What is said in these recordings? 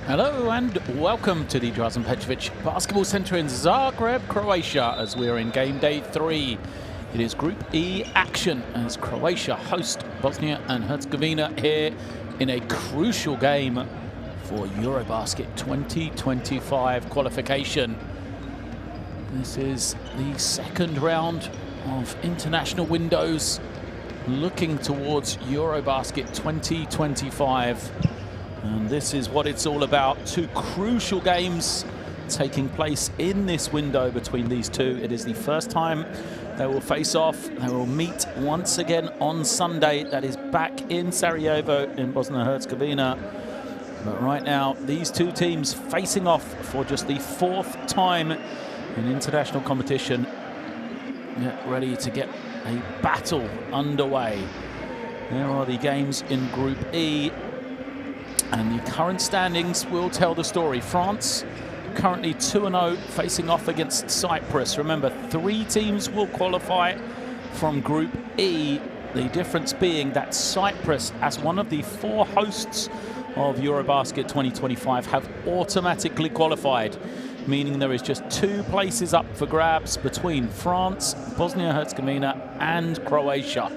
Hello and welcome to the Drazen Petrovic Basketball Centre in Zagreb, Croatia, as we're in game day 3. It is Group E action as Croatia host Bosnia and Herzegovina here in a crucial game for EuroBasket 2025 qualification. This is the second round of international windows looking towards EuroBasket 2025. And this is what it's all about. Two crucial games taking place in this window between these two. It is the first time they will face off. They will meet once again on Sunday. That is back in Sarajevo in Bosnia and Herzegovina. But right now, these two teams facing off for just the fourth time in international competition. Get ready to get a battle underway. There are the games in Group E. And the current standings will tell the story. France currently 2-0 facing off against Cyprus. Remember, 3 teams will qualify from Group E. The difference being that Cyprus, as one of the 4 hosts of EuroBasket 2025, have automatically qualified, meaning there is just 2 places up for grabs between France, Bosnia and Herzegovina and Croatia.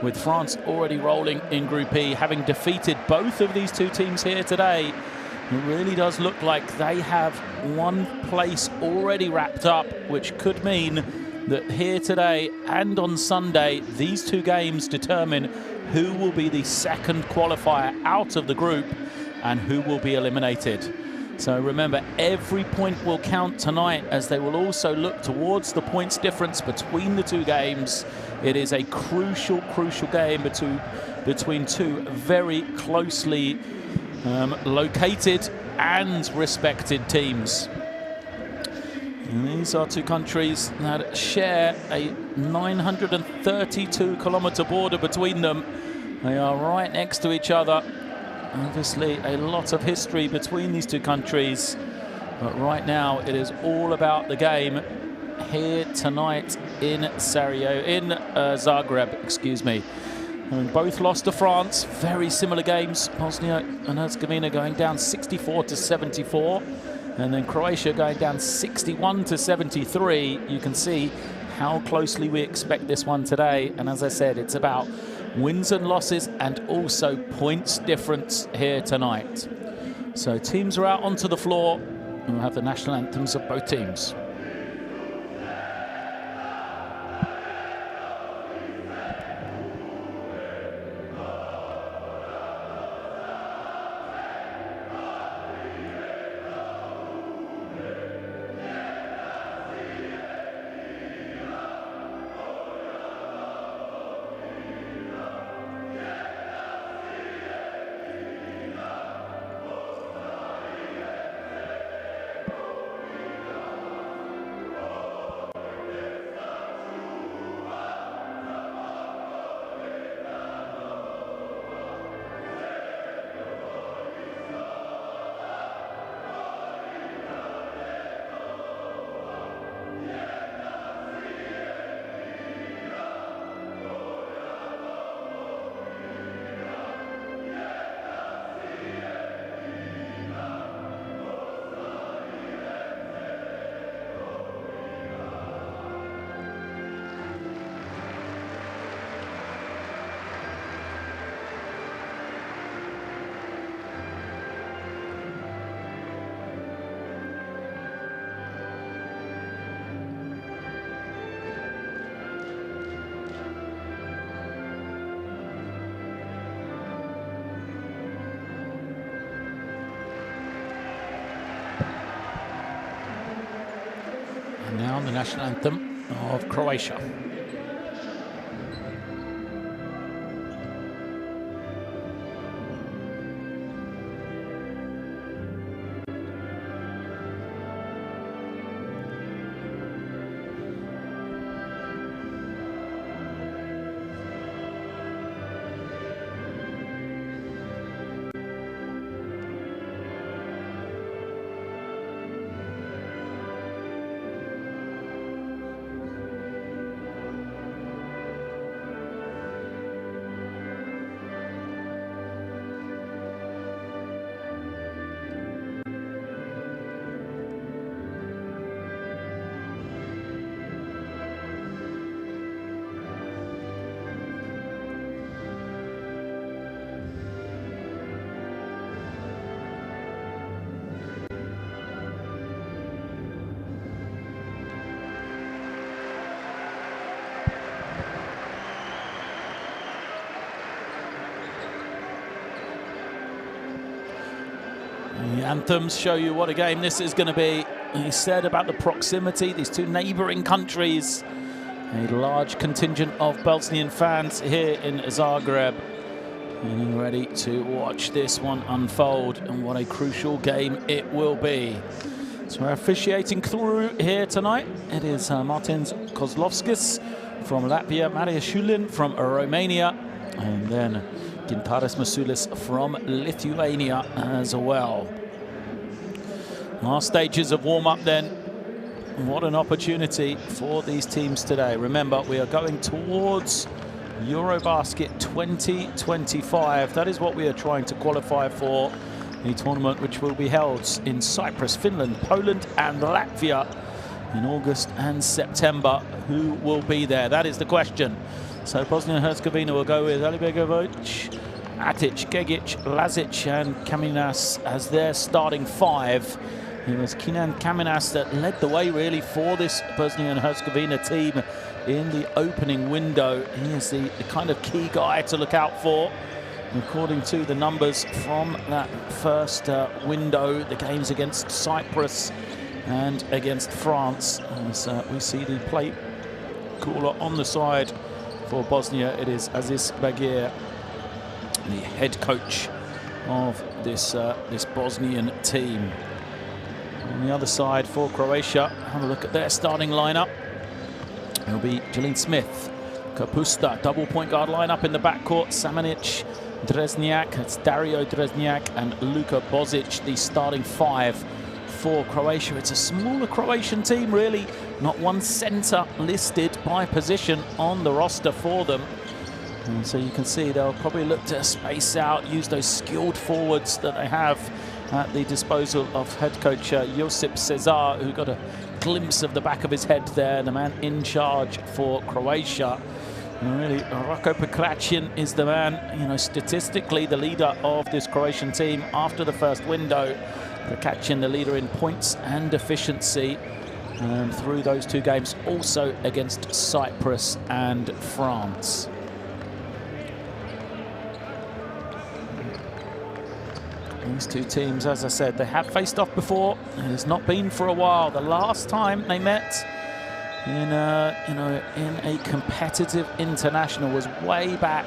With France already rolling in Group E, having defeated both of these 2 teams here today, it really does look like they have 1 place already wrapped up, which could mean that here today and on Sunday, these 2 games determine who will be the second qualifier out of the group and who will be eliminated. So remember, every point will count tonight, as they will also look towards the points difference between the 2 games. It is a crucial game between 2 very closely located and respected teams. And these are 2 countries that share a 932-kilometer border between them. They are right next to each other. Obviously, a lot of history between these 2 countries, but right now it is all about the game here tonight in Zagreb, excuse me. And both lost to France. Very similar games. Bosnia and Herzegovina going down 64-74, and then Croatia going down 61-73. You can see how closely we expect this one today. And as I said, it's about wins and losses and also points difference here tonight. So teams are out onto the floor, and we'll have the national anthems of both teams. Now the national anthem of Croatia. The anthems show you what a game this is going to be. He said about the proximity, these two neighbouring countries. A large contingent of Bosnian fans here in Zagreb, getting ready to watch this one unfold, and what a crucial game it will be. So we're officiating through here tonight. It is Martins Kozlovskis from Latvia, Marija Šulin from Romania, and then Gintaras Masulis from Lithuania as well. Last stages of warm-up then. What an opportunity for these teams today. Remember, we are going towards EuroBasket 2025. That is what we are trying to qualify for. The tournament which will be held in Cyprus, Finland, Poland and Latvia in August and September. Who will be there? That is the question. So Bosnia and Herzegovina will go with Alibegovic, Atic, Gegic, Lazic and Kaminas as their starting five. It was Kenan Kaminas that led the way really for this Bosnia and Herzegovina team in the opening window. He is the kind of key guy to look out for. According to the numbers from that first window, the games against Cyprus and against France. As we see the play caller on the side for Bosnia, it is Aziz Bagir, the head coach of this Bosnian team. On the other side for Croatia, have a look at their starting lineup. It'll be Jalene Smith, Kapusta, double point guard lineup in the backcourt, Samanic, Dresniak, it's Dario Dresniak and Luka Bozic, the starting five for Croatia. It's a smaller Croatian team, really. Not one centre listed by position on the roster for them. And so you can see they'll probably look to space out, use those skilled forwards that they have at the disposal of head coach Josip Cesar, who got a glimpse of the back of his head there, the man in charge for Croatia. And really, Roko Pekracin is the man, you know, statistically the leader of this Croatian team after the first window. Pekracin, the leader in points and efficiency through those two games, also against Cyprus and France. These two teams, as I said, they have faced off before. It has not been for a while. The last time they met in a competitive international was way back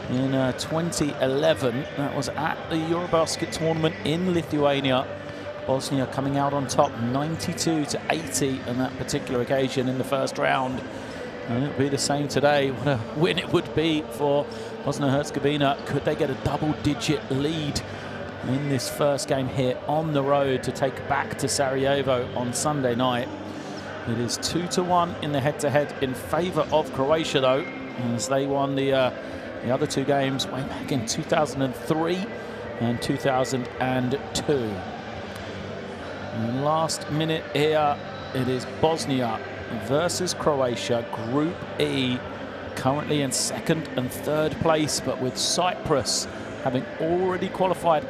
in 2011. That was at the EuroBasket tournament in Lithuania. Bosnia coming out on top 92-80 on that particular occasion in the first round. And it'll be the same today. What a win it would be for Bosnia and Herzegovina. Could they get a double-digit lead in this first game here on the road to take back to Sarajevo on Sunday night? It is 2-1 in the head-to-head in favour of Croatia, though, as they won the other two games way back in 2003 and 2002. And last minute here, it is Bosnia versus Croatia, Group E, currently in second and third place, but with Cyprus having already qualified.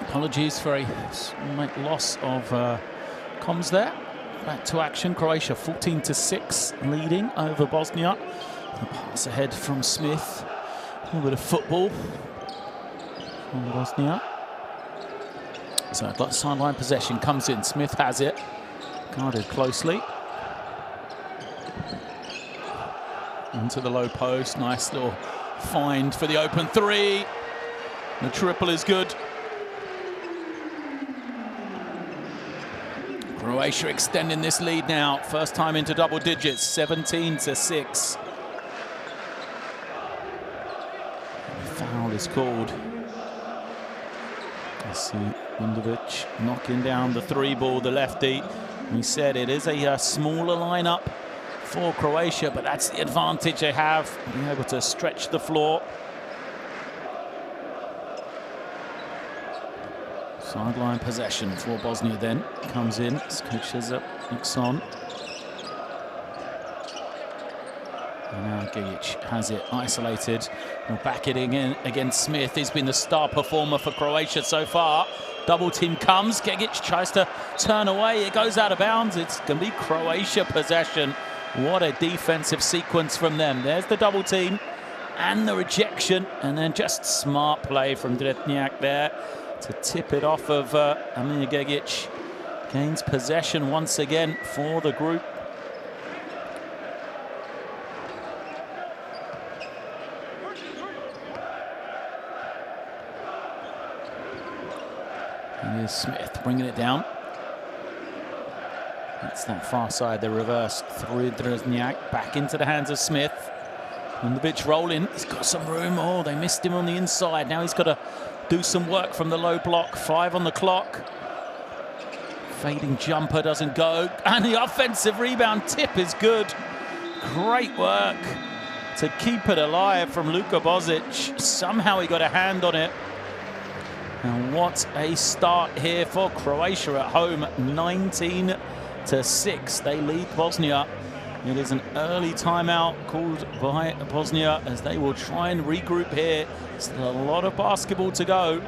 Apologies for a slight loss of comms there. Back to action. Croatia 14-6 leading over Bosnia. The pass ahead from Smith. A little bit of football from Bosnia. So sideline possession comes in. Smith has it. Guarded closely. Into the low post. Nice little find for the open three. The triple is good. Croatia extending this lead now. First time into double digits, 17-6. Foul is called. I see Bundovic knocking down the three ball, the lefty. We said it is a smaller lineup for Croatia, but that's the advantage they have, being able to stretch the floor. Sideline possession for Bosnia then. Comes in, Skočić looks on. And now Gigić has it isolated. We'll back it in against Smith. He's been the star performer for Croatia so far. Double team comes. Gigić tries to turn away. It goes out of bounds. It's going to be Croatia possession. What a defensive sequence from them. There's the double team and the rejection. And then just smart play from Dretnjak there to tip it off of Amir Gigić. Gains possession once again for the group. And here's Smith bringing it down. It's that far side, the reverse through Dretnjak, back into the hands of Smith. Bundovic rolling, he's got some room. Oh, they missed him on the inside. Now he's got to do some work from the low block. 5 on the clock. Fading jumper doesn't go. And the offensive rebound tip is good. Great work to keep it alive from Luka Bozic. Somehow he got a hand on it. And what a start here for Croatia at home. 19-6. They lead Bosnia. It is an early timeout called by Bosnia as they will try and regroup here. Still a lot of basketball to go,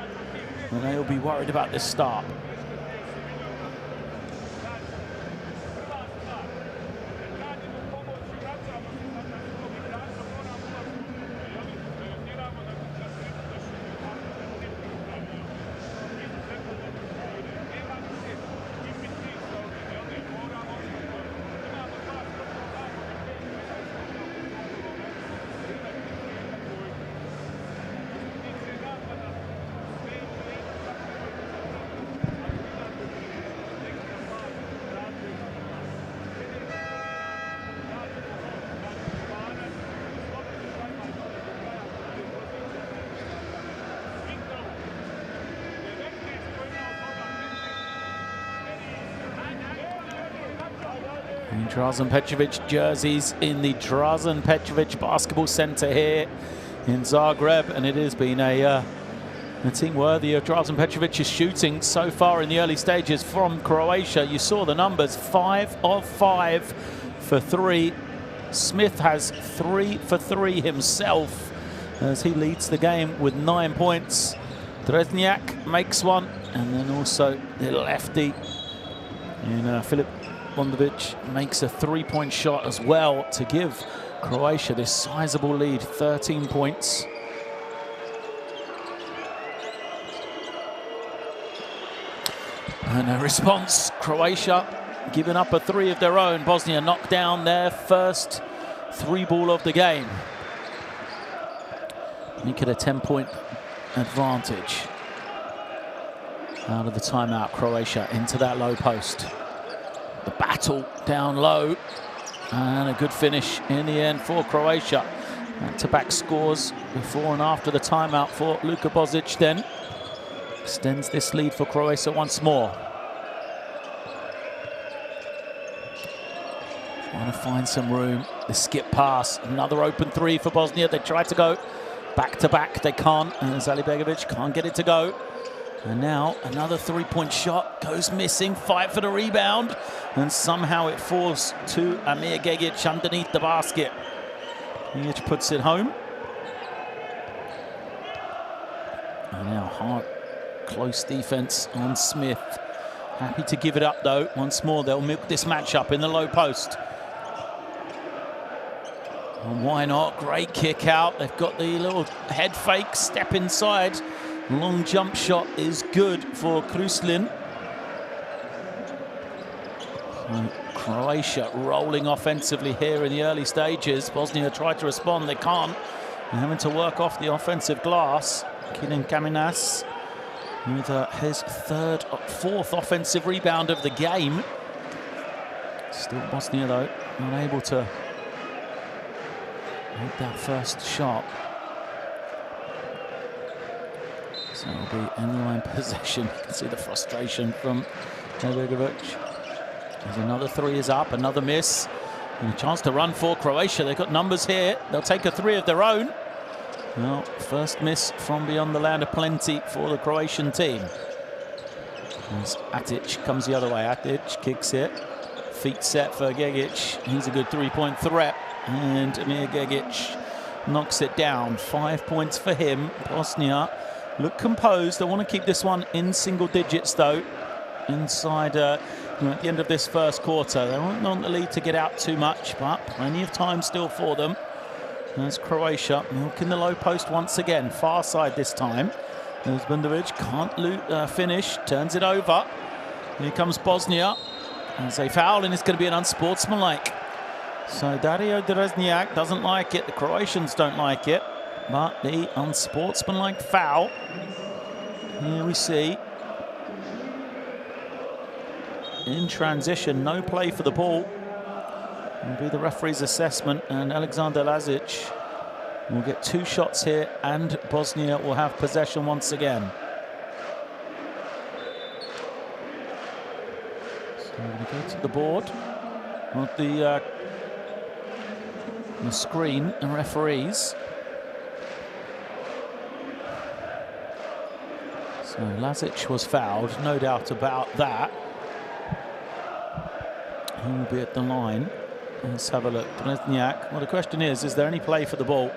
and they will be worried about this start. Drazen Petrovic jerseys in the Drazen Petrovic Basketball Center here in Zagreb, and it has been a team worthy of Drazen Petrovic's shooting so far in the early stages from Croatia. You saw the numbers, 5 of 5 for 3. Smith has 3 for 3 himself as he leads the game with 9 points. Dretnjak makes one, and then also the lefty in Filip Bundovic makes a 3-point shot as well to give Croatia this sizable lead, 13 points. And a response, Croatia giving up a 3 of their own. Bosnia knocked down their first 3-ball of the game. Make it a 10-point advantage. Out of the timeout, Croatia into that low post. The battle down low, and a good finish in the end for Croatia. Back-to-back scores before and after the timeout for Luka Bozic then. Extends this lead for Croatia once more. Trying to find some room. The skip pass, another open 3 for Bosnia. They tried to go back-to-back, they can't, and Zalibegovic can't get it to go. And now another three-point shot goes missing. Fight for the rebound, and somehow it falls to Amir Gegic underneath the basket. Gegic puts it home. And now hard, close defense on Smith. Happy to give it up though. Once more, they'll milk this matchup in the low post. And why not? Great kick out. They've got the little head fake, step inside. Long jump shot is good for Kruslin. Croatia rolling offensively here in the early stages. Bosnia tried to respond, they can't. They're having to work off the offensive glass. Kilin Kaminas with his fourth offensive rebound of the game. Still Bosnia though, not able to make that first shot. So it'll be end-line possession. You can see the frustration from Herzegovina. As another three is up, another miss. And a chance to run for Croatia. They've got numbers here. They'll take a three of their own. Well, first miss from beyond the land of plenty for the Croatian team. As Atic comes the other way. Atic kicks it. Feet set for Gegic. He's a good three-point threat. And Amir Gegic knocks it down. 5 points for him. Bosnia look composed. They want to keep this one in single digits though. Inside at the end of this first quarter. They won't want the lead to get out too much, but plenty of time still for them. There's Croatia milking the low post once again. Far side this time. There's Bundovic, can't finish, turns it over. Here comes Bosnia. As a foul, and it's going to be an unsportsmanlike. So Dario Drezniak doesn't like it. The Croatians don't like it. But the unsportsmanlike foul. Here we see. In transition, no play for the ball. Will be the referee's assessment, and Alexander Lazic will get two shots here, and Bosnia will have possession once again. So we're going to go to the board. On the screen, and referees. So Lazic was fouled, no doubt about that. He will be at the line. Let's have a look. Drezniak. Well, the question is there any play for the ball?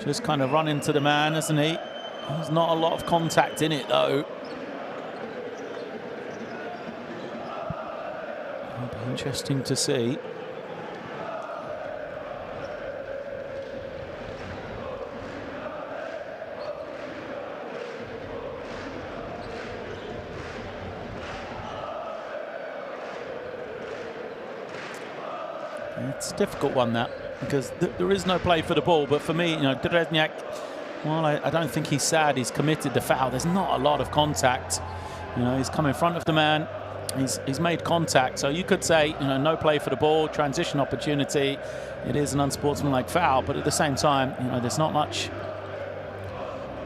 Just kind of run into the man, hasn't he? There's not a lot of contact in it, though. It'll be interesting to see. It's a difficult one, that, because there is no play for the ball. But for me, Drezniak, well, I don't think he's sad. He's committed the foul. There's not a lot of contact. He's come in front of the man. He's made contact. So you could say, no play for the ball, transition opportunity. It is an unsportsmanlike foul. But at the same time, there's not much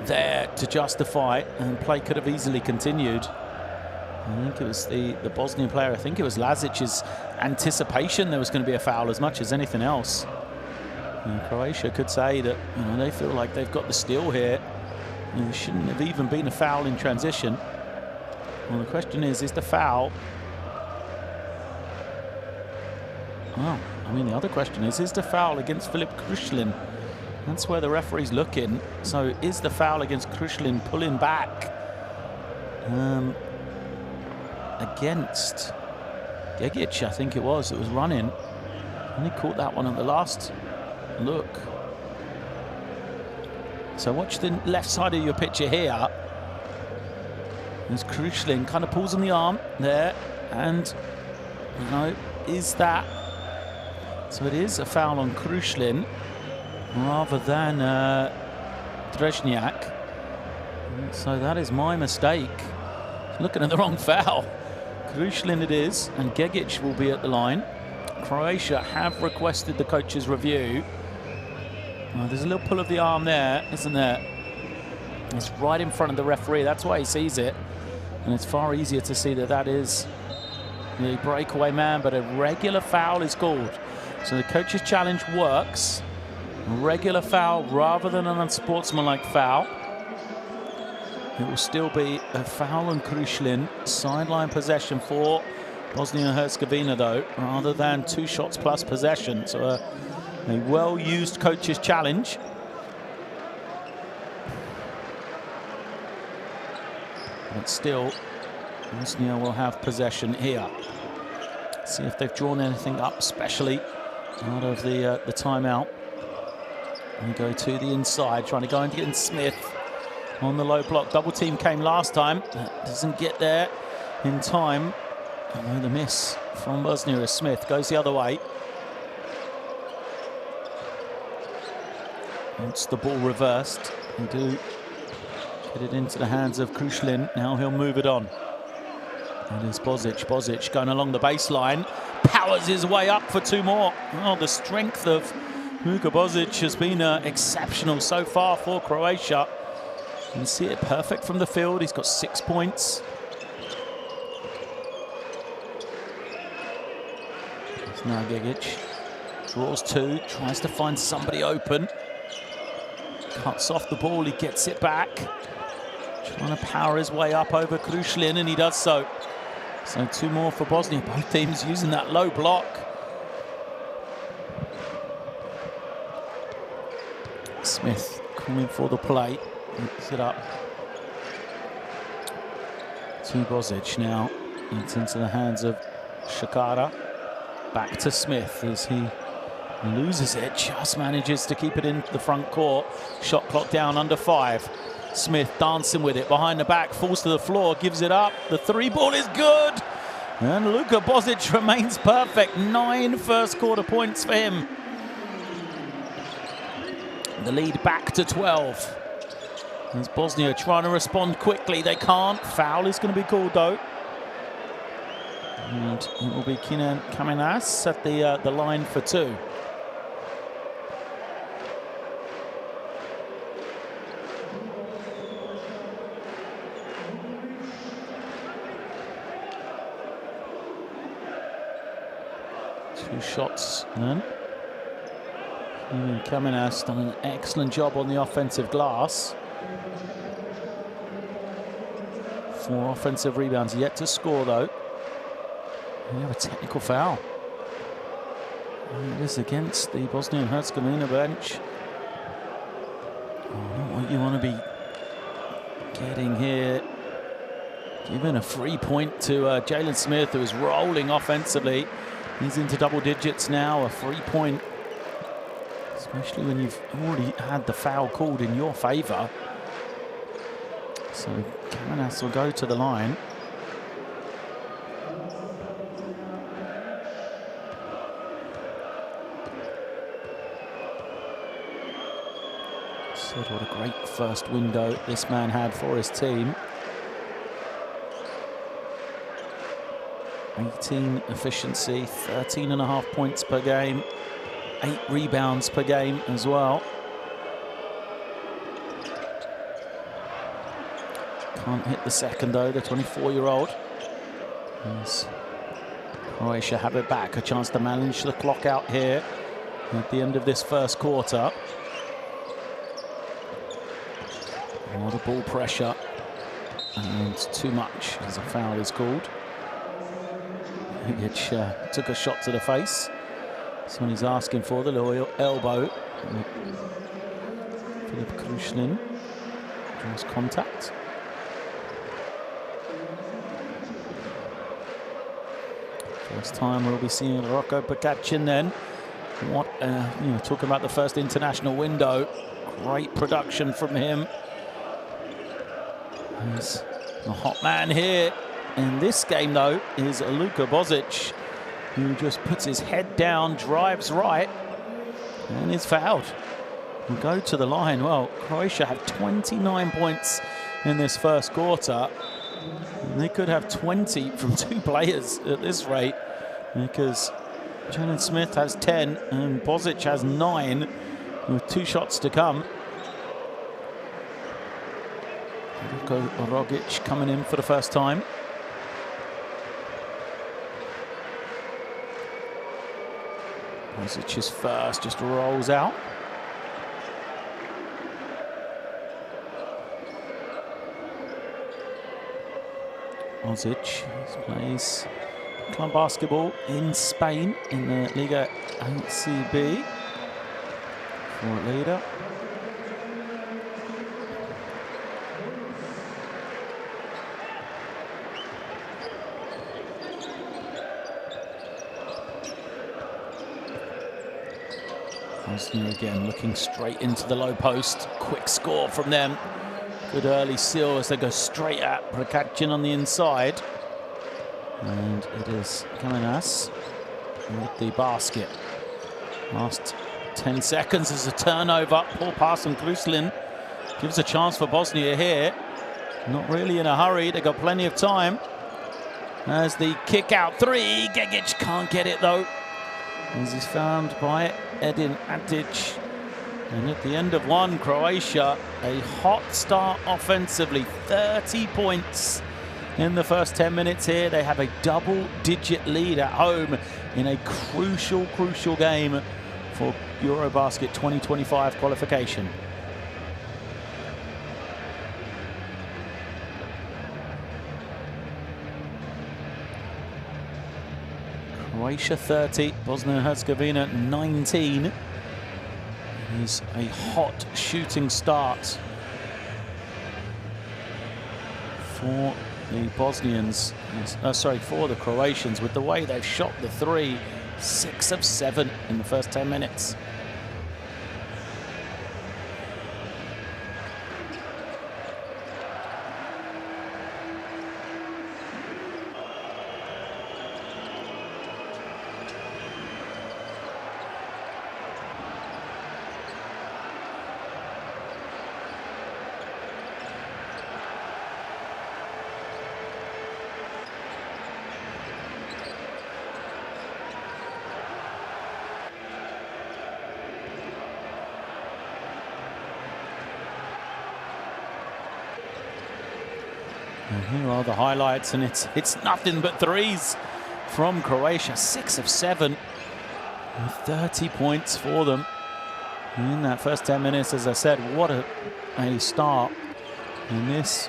there to justify, and play could have easily continued. I think it was the Bosnian player. I think it was Lazic's anticipation there was going to be a foul as much as anything else. Croatia could say that they feel like they've got the steal here. It shouldn't have even been a foul in transition. Well, the question is the foul? Well, the other question is the foul against Filip Kruslin? That's where the referee's looking. So is the foul against Kruslin pulling back? Against Gegic, I think it was running. And he caught that one at the last look. So watch the left side of your picture here. As Kruslin kind of pulls on the arm there, and is that? So it is a foul on Kruslin rather than Drezniak. So that is my mistake. Looking at the wrong foul. Kruslin it is, and Gegic will be at the line. Croatia have requested the coach's review. There's a little pull of the arm there, isn't there? It's right in front of the referee. That's why he sees it. And it's far easier to see that is the breakaway man, but a regular foul is called. So the coach's challenge works. A regular foul rather than an unsportsmanlike foul. It will still be a foul on Krušlin. Sideline possession for Bosnia and Herzegovina, though, rather than 2 shots plus possession. So a well-used coach's challenge. But still, Bosnia will have possession here. See if they've drawn anything up specially out of the timeout. And go to the inside, trying to go and get Smith on the low block. Double team came last time. That doesn't get there in time. I know the miss from Bosnia as Smith goes the other way. It's the ball reversed. They do get it into the hands of Krušlin. Now he'll move it on. And it's Bozic. Bozic going along the baseline. Powers his way up for 2 more. Oh, the strength of Luka Bozic has been exceptional so far for Croatia. You can see it perfect from the field. He's got 6 points. It's now Gigic. Draws 2. Tries to find somebody open. Cuts off the ball. He gets it back. Trying to power his way up over Krušlin, and he does so. So 2 more for Bosnia. Both teams using that low block. Smith coming for the play. Picks it up to Bozic now. It's into the hands of Shakara. Back to Smith as he loses it. Just manages to keep it in the front court. Shot clock down under 5. Smith dancing with it behind the back, falls to the floor, gives it up. The 3 ball is good. And Luka Bozic remains perfect. 9 first quarter points for him. The lead back to 12. As Bosnia trying to respond quickly. They can't. Foul is going to be called, though. And it will be Kenan Kamenas at the line for 2. Two shots then. Kamenas done an excellent job on the offensive glass. 4 offensive rebounds yet to score, though. We have a technical foul. And it is against the Bosnia and Herzegovina bench. Oh, not what you want to be getting here. Giving a free point to Jalen Smith, who is rolling offensively. He's into double digits now, a free point. Especially when you've already had the foul called in your favour. So Kamenas will go to the line. So what a great first window this man had for his team. 18 efficiency, 13.5 points per game, 8 rebounds per game as well. Can't hit the second, though, the 24-year-old. Yes. Croatia have it back, a chance to manage the clock out here at the end of this first quarter. A lot of ball pressure, and too much as a foul is called. Higic took a shot to the face. That's what he's asking for, the little elbow. Filip Krušlin draws contact. First time we'll be seeing Roko Pekacin then. What, talking about the first international window. Great production from him. He's a hot man here. In this game, though, is Luka Bozic, who just puts his head down, drives right, and is fouled. We'll go to the line. Well, Croatia have 29 points in this first quarter. And they could have 20 from 2 players at this rate, because Jalen Smith has 10 and Bozic has 9 with 2 shots to come. Rogic coming in for the first time. Bozic is first, just rolls out. Ozic. He plays club basketball in Spain in the Liga ACB. For leader. Bosnia again looking straight into the low post. Quick score from them. Good early seal as they go straight at Prokacin on the inside. And it is Kamenas with the basket. Last 10 seconds as a turnover. Poor pass from Gruslin. Gives a chance for Bosnia here. Not really in a hurry. They got plenty of time. As the kick out three. Gegic can't get it though. As he's found by Edin Adic. And at the end of one, Croatia, a hot start offensively. 30 points in the first 10 minutes here. They have a double-digit lead at home in a crucial game for EuroBasket 2025 qualification. Croatia 30, Bosnia and Herzegovina 19. It is a hot shooting start for the Bosnians, for the Croatians, with the way they've shot the three. 6 of 7 in the first 10 minutes. And here are the highlights, and it's nothing but threes from Croatia. 6 of 7, with 30 points for them in that first 10 minutes. As I said, what a start. And this,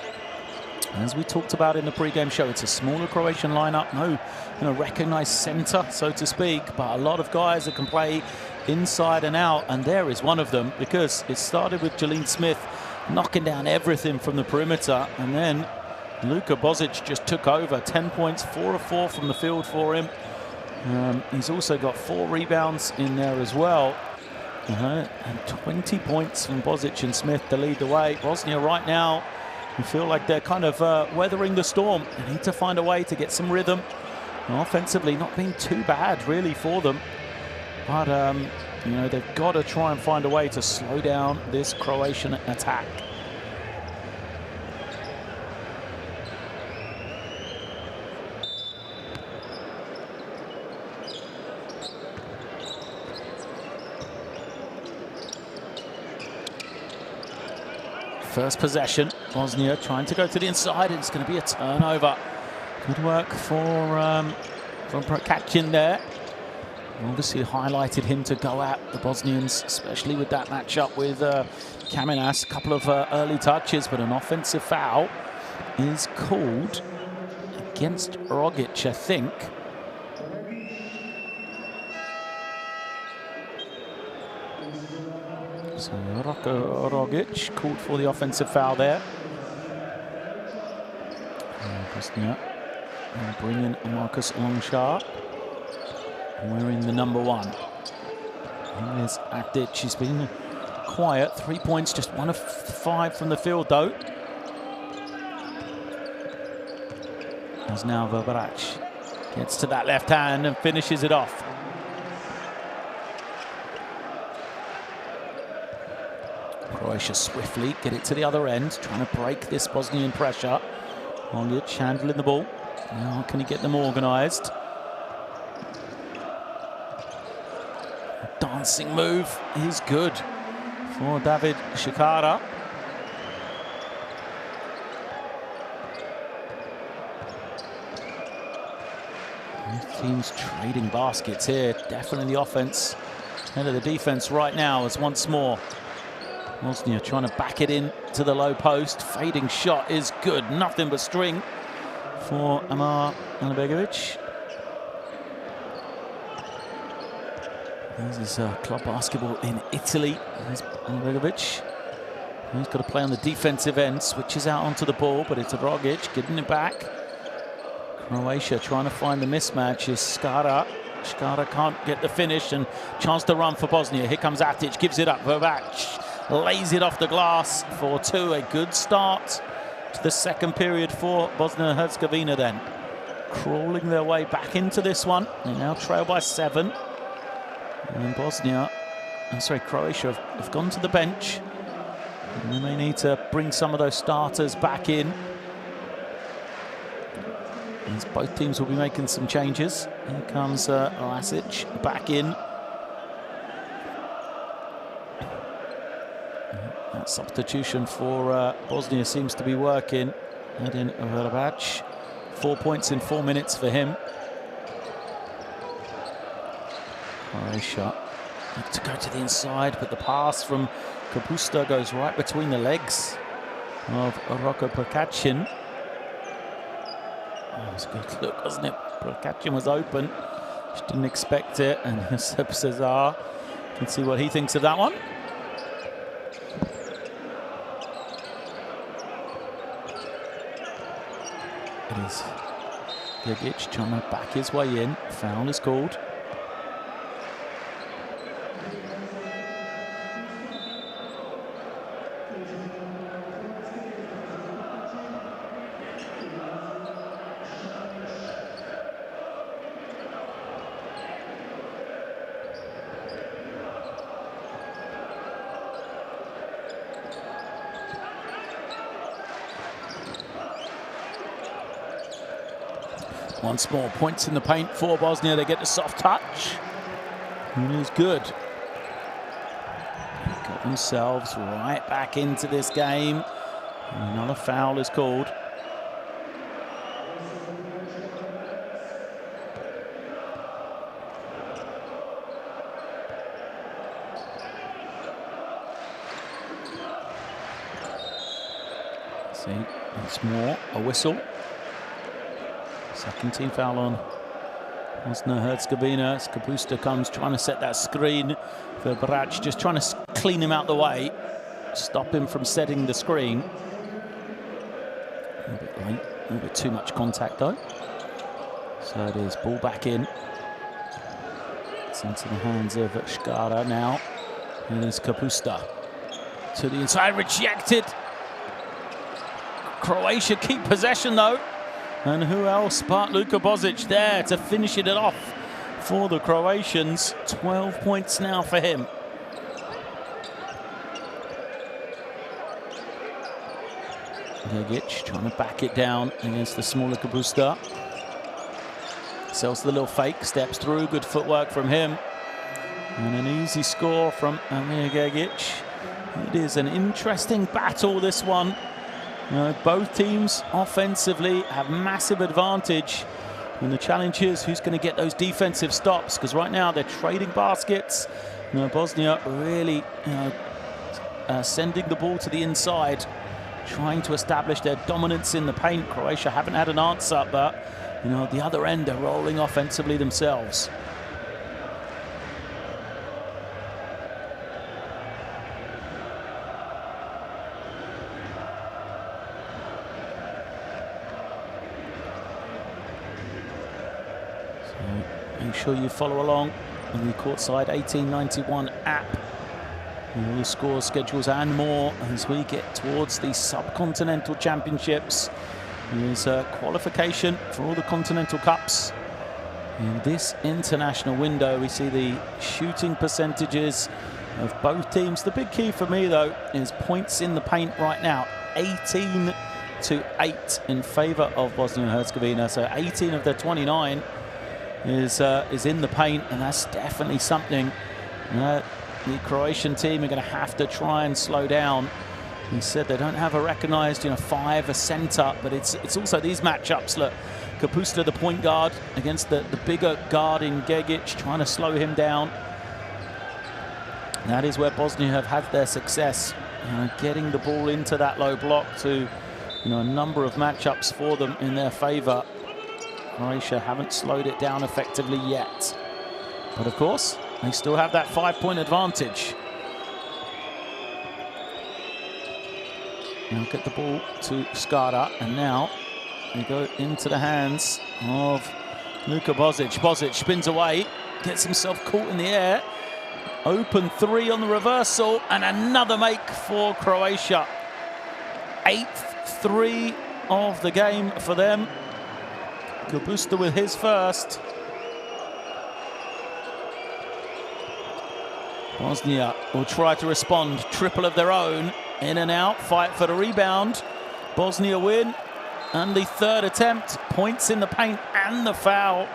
as we talked about in the pre-game show, it's a smaller Croatian lineup, no recognized center, so to speak, but a lot of guys that can play inside and out, and there is one of them, because it started with Jalene Smith knocking down everything from the perimeter, and then Luka Bozic just took over. 10 points, 4 of 4 from the field for him. He's also got 4 rebounds in there as well. And 20 points from Bozic and Smith to lead the way. Bosnia right now, you feel like they're kind of weathering the storm. They need to find a way to get some rhythm. And offensively, not being too bad really for them. But, you know, they've got to try and find a way to slow down this Croatian attack. First possession, Bosnia trying to go to the inside, and it's going to be a turnover. Good work from Prokacin there. Obviously highlighted him to go at the Bosnians, especially with that matchup with Kamenas. A couple of early touches, but an offensive foul is called against Rogic, I think. So Rogic called for the offensive foul there. Bosnia bring in Marcus Longshar, wearing the number 1. Here's Adic. He's been quiet. 3 points, just 1 of 5 from the field though. As now Verbarac gets to that left hand and finishes it off. Croatia swiftly get it to the other end, trying to break this Bosnian pressure. Rogic handling the ball. Now can he get them organised? Dancing move is good for David Shikara. Both teams trading baskets here. Definitely the offense ahead of the defense right now, as once more Bosnia trying to back it in to the low post. Fading shot is good. Nothing but string for Amar Alibegovic. This is club basketball in Italy. There's Alibegovic. He's got to play on the defensive end, switches out onto the ball, but it's Rogic getting it back. Croatia trying to find the mismatch is Skara. Skara can't get the finish, and chance to run for Bosnia. Here comes Atic, gives it up. Verbac lays it off the glass for 2. A good start to the second period for Bosnia and Herzegovina then. Crawling their way back into this one. They now trail by 7. And Croatia have gone to the bench. And they may need to bring some of those starters back in, as both teams will be making some changes. Here comes Lasic back in. That substitution for Bosnia seems to be working. Add in Verbac. 4 points in 4 minutes for him. Croatia to go to the inside, but the pass from Kapusta goes right between the legs of Roko Prokacin. That was a good look, wasn't it? Prokacin was open, just didn't expect it, and Josep Cesar can see what he thinks of that one. It is Gigic trying to back his way in. Foul is called. Once more, points in the paint for Bosnia. They get the soft touch. It is good. Got themselves right back into this game. Another foul is called. See, once more, a whistle. Second team foul on Bosnia and Herzegovina. Kapusta comes trying to set that screen for Barac, just trying to clean him out the way, stop him from setting the screen. A bit late, a little bit too much contact though. So it is ball back in. It's into the hands of Skara now. And it's Kapusta to the inside, rejected. Croatia keep possession though. And who else but Luka Bozic there to finish it off for the Croatians. 12 points now for him. Gigic trying to back it down against the smaller Kapusta. Sells the little fake, steps through, good footwork from him. And an easy score from Amir Gigic. It is an interesting battle, this one. Both teams offensively have massive advantage, and the challenge is who's going to get those defensive stops, because right now they're trading baskets. Bosnia really sending the ball to the inside, trying to establish their dominance in the paint. Croatia haven't had an answer, but the other end are rolling offensively themselves. Make sure you follow along on the Courtside 1891 app. All the scores, schedules and more as we get towards the Subcontinental Championships. There's a qualification for all the Continental Cups. In this international window, we see the shooting percentages of both teams. The big key for me, though, is points in the paint right now. 18-8 in favour of Bosnia and Herzegovina. So 18 of their 29 is in the paint, and that's definitely something the Croatian team are going to have to try and slow down. He said they don't have a recognised 5 a centre, but it's also these matchups. Look, Kapusta, the point guard, against the bigger guard in Gigic, trying to slow him down. That is where Bosnia have had their success, getting the ball into that low block to a number of matchups for them in their favour. Croatia haven't slowed it down effectively yet. But of course, they still have that 5-point advantage. Now get the ball to Skara, and now they go into the hands of Luka Bosnic. Bosnic spins away, gets himself caught in the air. Open three on the reversal, and another make for Croatia. 8th three of the game for them. Kapusta with his first. Bosnia will try to respond. Triple of their own. In and out, fight for the rebound. Bosnia win. And the third attempt. Points in the paint and the foul.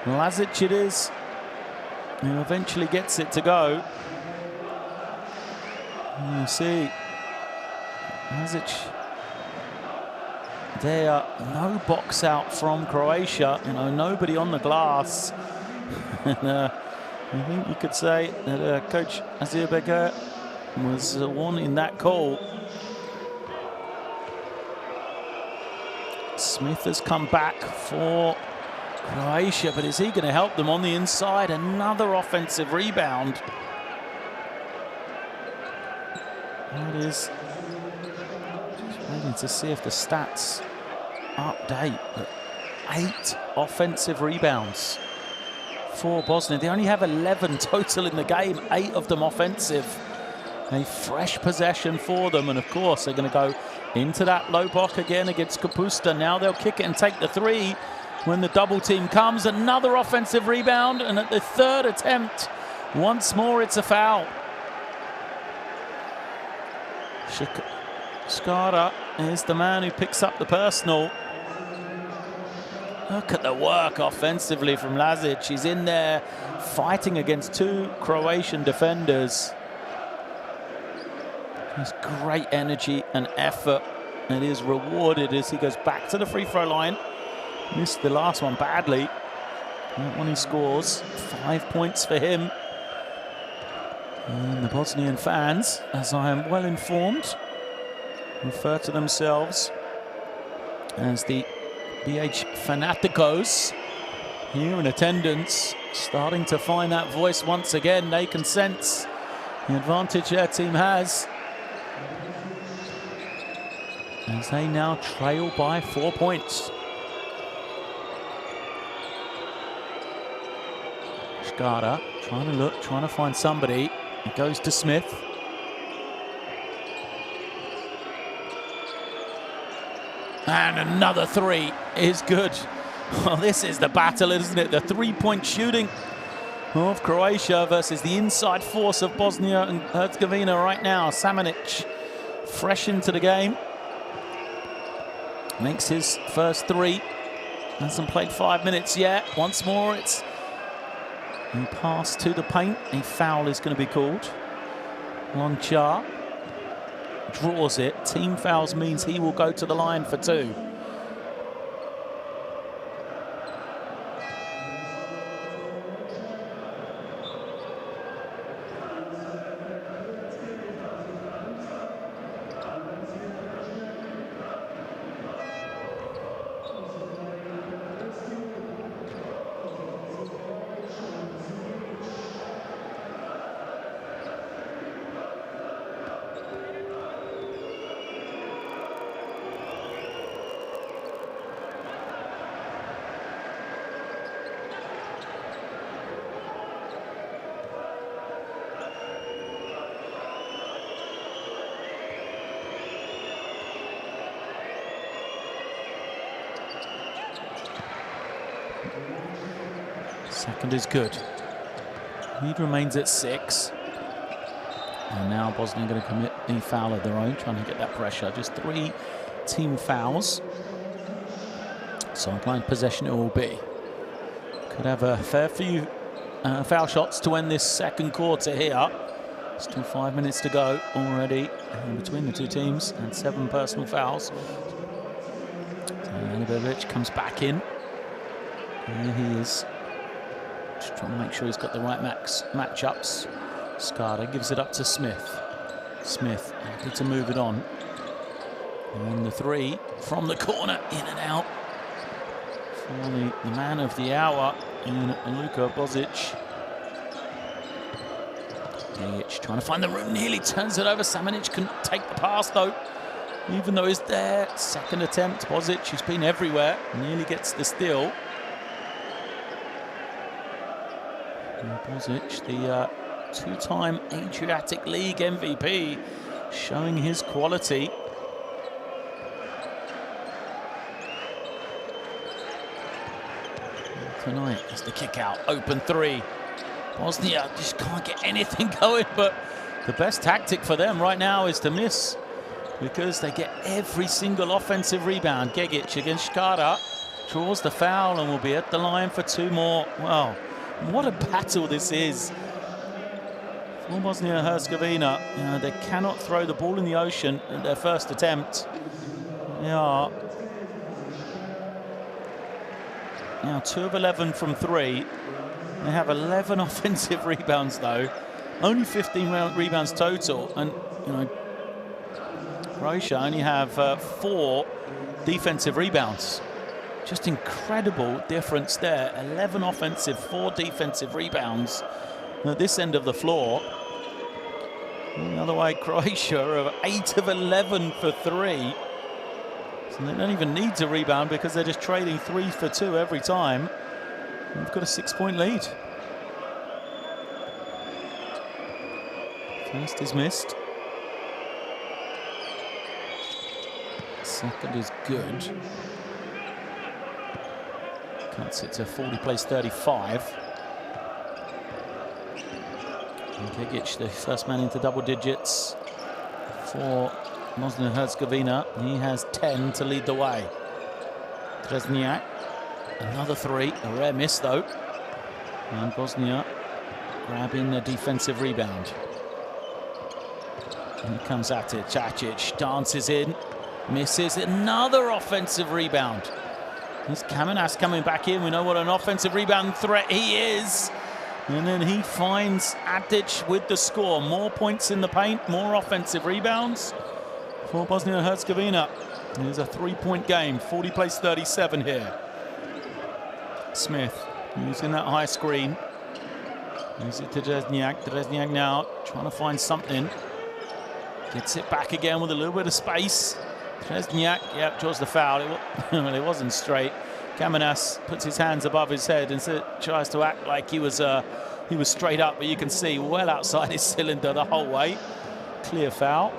Lazic it is, who eventually gets it to go. You see, Lazic there. No box out from Croatia. Nobody on the glass. And, I think you could say that Coach Azirbeker was wanting that call. Smith has come back for Croatia, but is he going to help them on the inside? Another offensive rebound. That is just waiting to see if the stats update. But 8 offensive rebounds for Bosnia. They only have 11 total in the game, 8 of them offensive. A fresh possession for them, and of course they're going to go into that low block again against Kapusta. Now they'll kick it and take the three when the double team comes. Another offensive rebound, and at the third attempt, once more it's a foul. Skara is the man who picks up the personal. Look at the work offensively from Lazic. He's in there fighting against 2 Croatian defenders. There's great energy and effort, and is rewarded as he goes back to the free throw line. Missed the last one badly. That one he scores. 5 points for him. And the Bosnian fans, as I am well informed, refer to themselves as the BH Fanaticos here in attendance, starting to find that voice once again. They can sense the advantage their team has, as they now trail by 4 points. Skara trying to look, trying to find somebody. It goes to Smith. And another three is good. Well, this is the battle, isn't it? The three-point shooting of Croatia versus the inside force of Bosnia and Herzegovina right now. Samanic, fresh into the game, makes his first three. Hasn't played 5 minutes yet. Once more, it's a pass to the paint. A foul is going to be called. Lonchar draws it. Team fouls means he will go to the line for 2. Second is good. Lead remains at 6. And now Bosnia are going to commit a foul of their own, trying to get that pressure. Just 3 team fouls. Sideline possession it will be. Could have a fair few foul shots to end this second quarter here. Still 5 minutes to go already in between the 2 teams, and 7 personal fouls. So Anibovic comes back in. Here he is. Just trying to make sure he's got the right matchups. Skara gives it up to Smith. Smith happy to move it on. And the three from the corner, in and out. For the man of the hour in Luka Bozic. Gegic trying to find the room, nearly turns it over. Samanic can take the pass though, even though he's there. Second attempt, Bozic, who's been everywhere, nearly gets the steal. And Bozic, the two-time Adriatic League MVP, showing his quality. Tonight is the kick out, open three. Bosnia just can't get anything going, but the best tactic for them right now is to miss, because they get every single offensive rebound. Gegic against Škara draws the foul and will be at the line for two more. Wow, what a battle this is for Bosnia and Herzegovina. You know, they cannot throw the ball in the ocean at their first attempt. They are now 2 of 11 from three. They have 11 offensive rebounds though, only 15 rebounds total, and you know, Croatia only have 4 defensive rebounds. Just incredible difference there. 11 offensive, 4 defensive rebounds at this end of the floor. And the other way, Croatia are 8 of 11 for 3. So they don't even need to rebound because they're just trading 3 for 2 every time. They've got a 6-point lead. First is missed. Second is good. Cuts it to 40, plays 35. And Gegic, the first man into double digits for Bosnia and Herzegovina. He has 10 to lead the way. Trezniak, another 3, a rare miss though. And Bosnia grabbing the defensive rebound. And he comes at it, Čačić dances in, misses, another offensive rebound. Here's Kamenas coming back in. We know what an offensive rebound threat he is. And then he finds Adic with the score. More points in the paint, more offensive rebounds for Bosnia and Herzegovina. It is a 3-point game. 40 plays 37 here. Smith using that high screen. Gives it to Trezniak. Trezniak now trying to find something. Gets it back again with a little bit of space. Trezniak, yeah, draws the foul. It wasn't straight. Kamenas puts his hands above his head and tries to act like he was straight up, but you can see well outside his cylinder the whole way. Clear foul.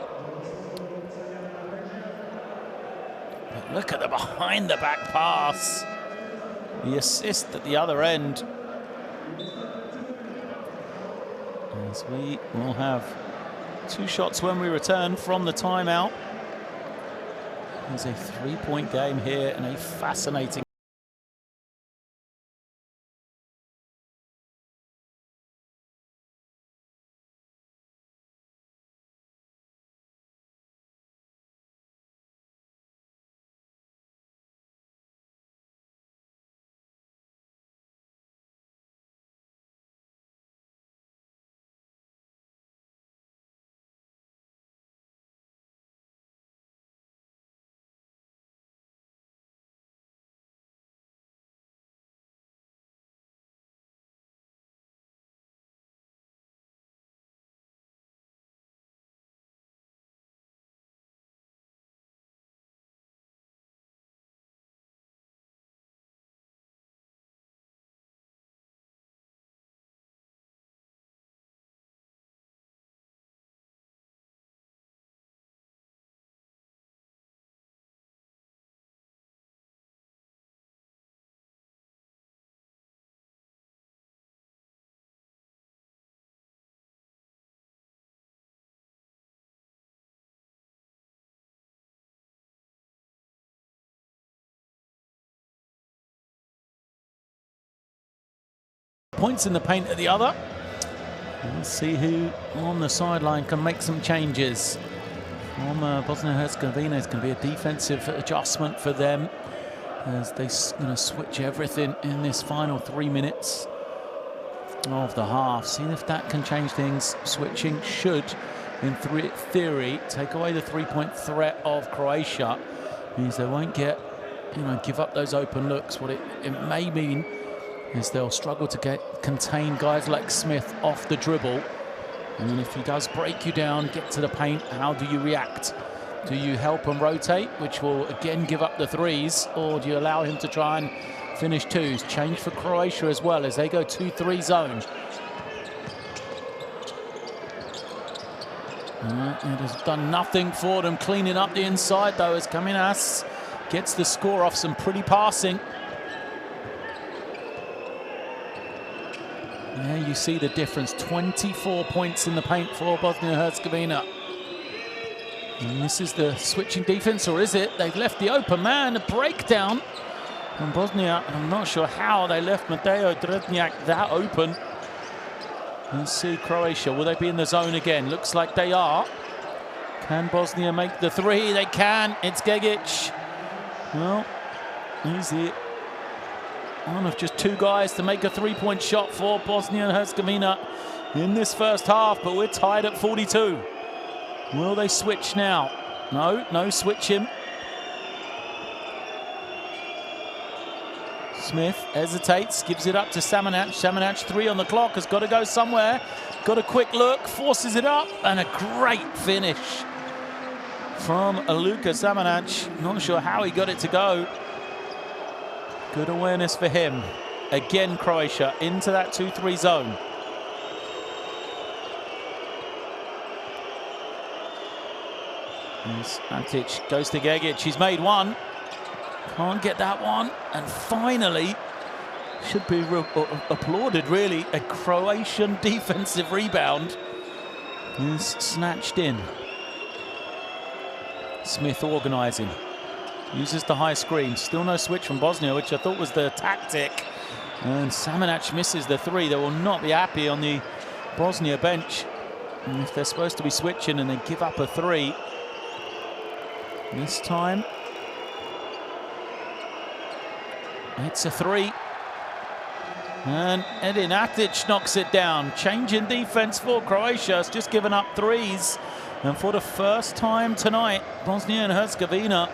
But look at the behind the back pass. The assist at the other end. As we will have 2 shots when we return from the timeout. It's a 3-point game here and a fascinating. Points in the paint at the other. Let's see who on the sideline can make some changes. From Bosnia and Herzegovina, it's going to be a defensive adjustment for them as they switch everything in this final 3 minutes of the half. Seeing if that can change things. Switching should in theory, take away the three-point threat of Croatia, means they won't get, give up those open looks. What it may mean is they'll struggle to contain guys like Smith off the dribble. And then if he does break you down, get to the paint, how do you react? Do you help and rotate, which will again give up the threes, or do you allow him to try and finish twos? Change for Croatia as well as they go 2-3 zone. It has done nothing for them cleaning up the inside though, as Kaminas gets the score off some pretty passing. Yeah, you see the difference. 24 points in the paint for Bosnia and Herzegovina. And this is the switching defense, or is it? They've left the open man, a breakdown from Bosnia. I'm not sure how they left Mateo Drednjak that open. Let's see Croatia. Will they be in the zone again? Looks like they are. Can Bosnia make the three? They can. It's Gegic. Well, he's one of just two guys to make a three-point shot for Bosnia and Herzegovina in this first half, but we're tied at 42. Will they switch now? No switching. Smith hesitates, gives it up to Samanic. Samanic, 3 on the clock, has got to go somewhere. Got a quick look, forces it up, and a great finish from Luka Samanic. Not sure how he got it to go. Good awareness for him. Again, Croatia into that 2-3 zone. Matic goes to Gegic. He's made one. Can't get that one. And finally, should be applauded, really. A Croatian defensive rebound is snatched in. Smith organising. Uses the high screen. Still no switch from Bosnia, which I thought was the tactic. And Samanic misses the three. They will not be happy on the Bosnia bench. And if they're supposed to be switching and they give up a three, this time it's a three. And Edin Atic knocks it down. Change in defense for Croatia. It's just given up threes. And for the first time tonight, Bosnia and Herzegovina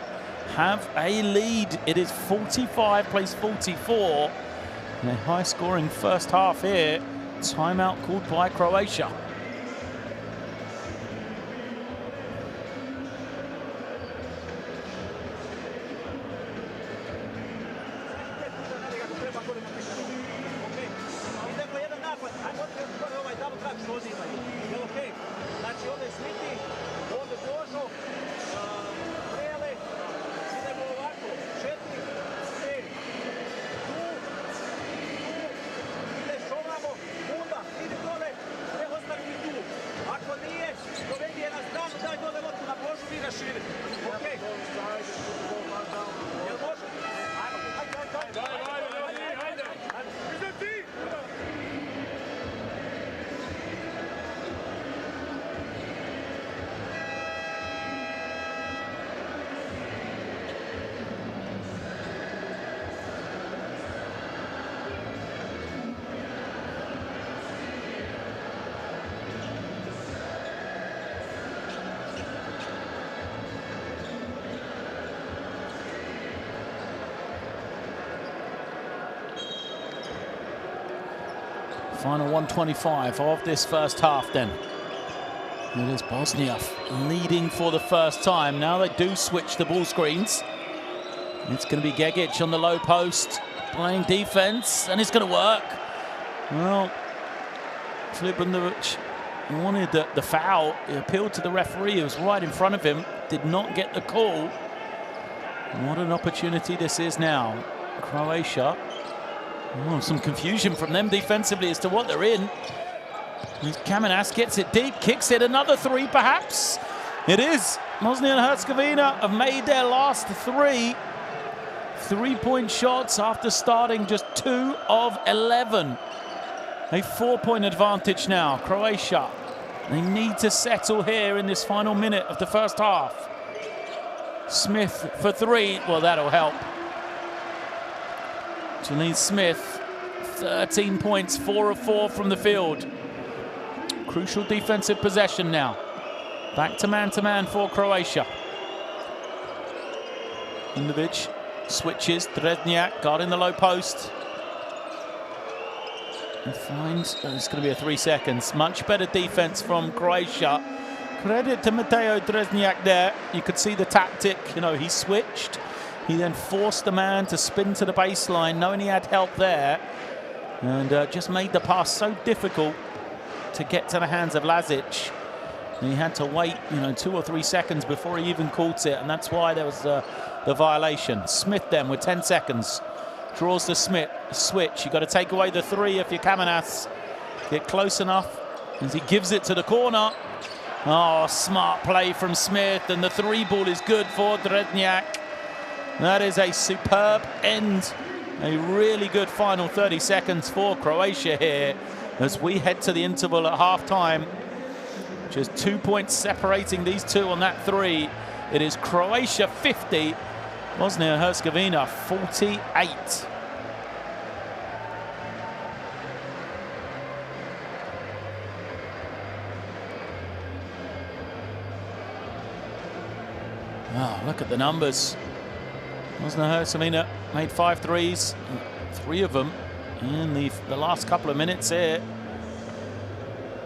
have a lead. It is 45 plays 44. And a high-scoring first half here. Timeout called by Croatia. Final 125 of this first half then. It is Bosnia leading for the first time. Now they do switch the ball screens. It's going to be Gegic on the low post, playing defense, and it's going to work. Well, Flibandovic wanted the foul. He appealed to the referee, who was right in front of him, did not get the call. What an opportunity this is now. Croatia. Oh, some confusion from them defensively as to what they're in. Kaminas gets it deep, kicks it, another three perhaps. It is. Bosnia and Herzegovina have made their last three. 3-point shots after starting just 2 of 11. A 4-point advantage now, Croatia. They need to settle here in this final minute of the first half. Smith for 3, well, that'll help. Jaleel Smith, 13 points, 4 of 4 from the field. Crucial defensive possession now. Back to man for Croatia. Inovic switches, Drezniak guarding the low post. And finds, it's going to be a 3 seconds. Much better defense from Croatia. Credit to Mateo Drezniak there. You could see the tactic, you know, he switched. He then forced the man to spin to the baseline, knowing he had help there. And just made the pass so difficult to get to the hands of Lazic. And he had to wait, you know, 2 or 3 seconds before he even caught it. And that's why there was the violation. Smith then with 10 seconds. Draws the switch. You've got to take away the 3 if you're Kamenas. Get close enough as he gives it to the corner. Oh, smart play from Smith, and the 3 ball is good for Drezniak. That is a superb end. A really good final 30 seconds for Croatia here as we head to the interval at half-time. Just 2 points separating these two on that 3. It is Croatia 50, Bosnia and Herzegovina 48. Oh, look at the numbers. Bosnia and Herzegovina made 5 threes, 3 of them in the last couple of minutes here.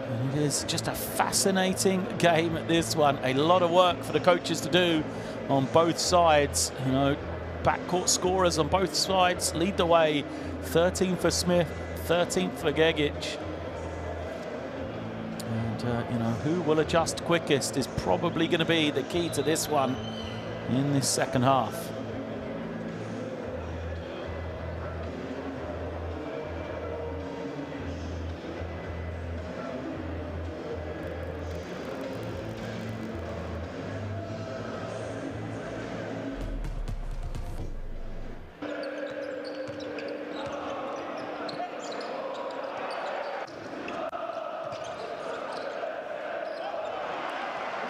And it is just a fascinating game at this one. A lot of work for the coaches to do on both sides. You know, backcourt scorers on both sides lead the way. 13 for Smith, 13 for Gegic. And, you know, who will adjust quickest is probably going to be the key to this one in this second half.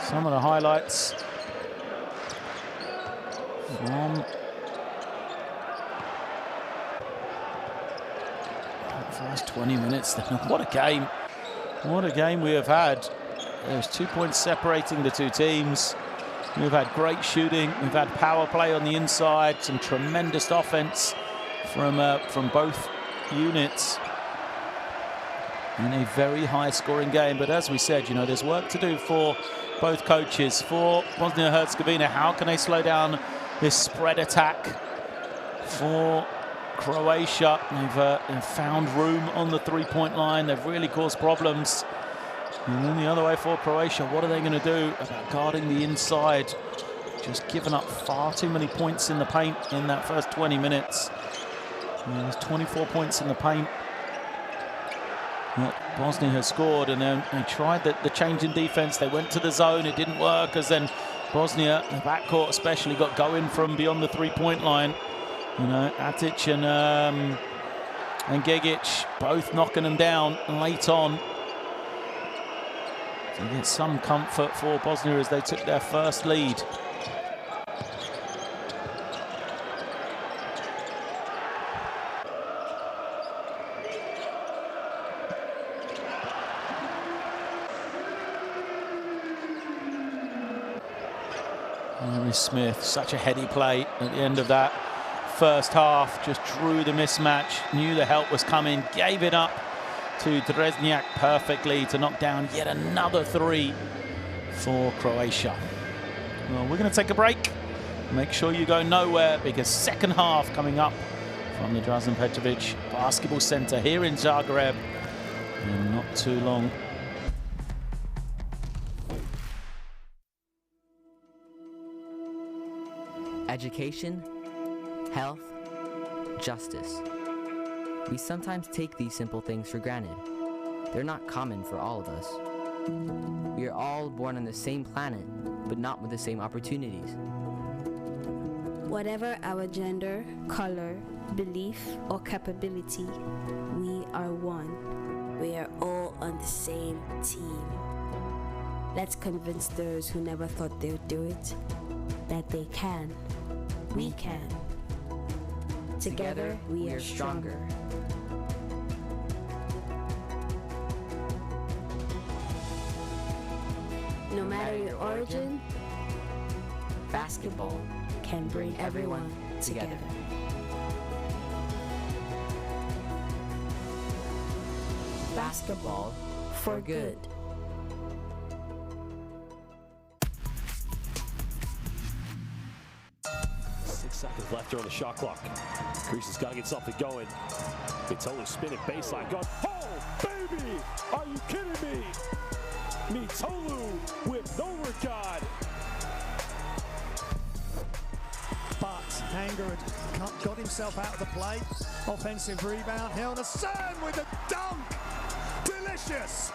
Some of the highlights from the first 20 minutes. What a game. What a game we have had. There's 2 points separating the two teams. We've had great shooting. We've had power play on the inside. Some tremendous offense from both units. In a very high scoring game. But as we said, you know, there's work to do for both coaches. For Bosnia and Herzegovina, how can they slow down this spread attack? For Croatia, they've found room on the 3-point line. They've really caused problems. And then the other way for Croatia, what are they going to do about guarding the inside? Just given up far too many points in the paint in that first 20 minutes. There's 24 points in the paint that Bosnia has scored, and then they tried the change in defense. They went to the zone, it didn't work, as then Bosnia, the backcourt especially, got going from beyond the 3-point line. You know, Atic and Gegic both knocking them down late on. To get some comfort for Bosnia as they took their first lead. Smith, such a heady play at the end of that first half, just drew the mismatch, knew the help was coming, gave it up to Drezniak perfectly to knock down yet another 3 for Croatia. Well, we're going to take a break. Make sure you go nowhere, because second half coming up from the Drazen Petrovic Basketball Center here in Zagreb in not too long. Education, health, justice. We sometimes take these simple things for granted. They're not common for all of us. We are all born on the same planet, but not with the same opportunities. Whatever our gender, color, belief, or capability, we are one. We are all on the same team. Let's convince those who never thought they would do it that they can. We can. Together, we are stronger. No matter your origin, basketball can bring everyone together. Basketball for good. 6 seconds left here on the shot clock. Greece has got to get something going. Mitolu spinning baseline going, oh, baby! Are you kidding me? Mitolu with no regard. But Hanger had got himself out of the play. Offensive rebound. Helnason with a dunk. Delicious.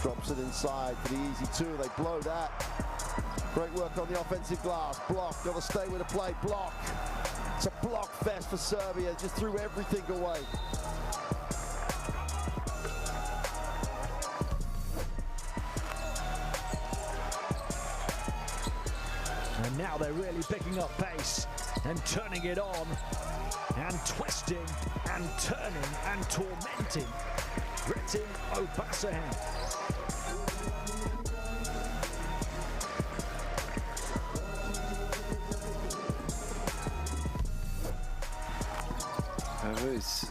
Drops it inside for the easy two. They blow that. Great work on the offensive glass. Block. Got to stay with the play. Block. It's a block fest for Serbia. Just threw everything away. And now they're really picking up pace and turning it on and twisting and turning and tormenting. Bretin Obasahan. Loose.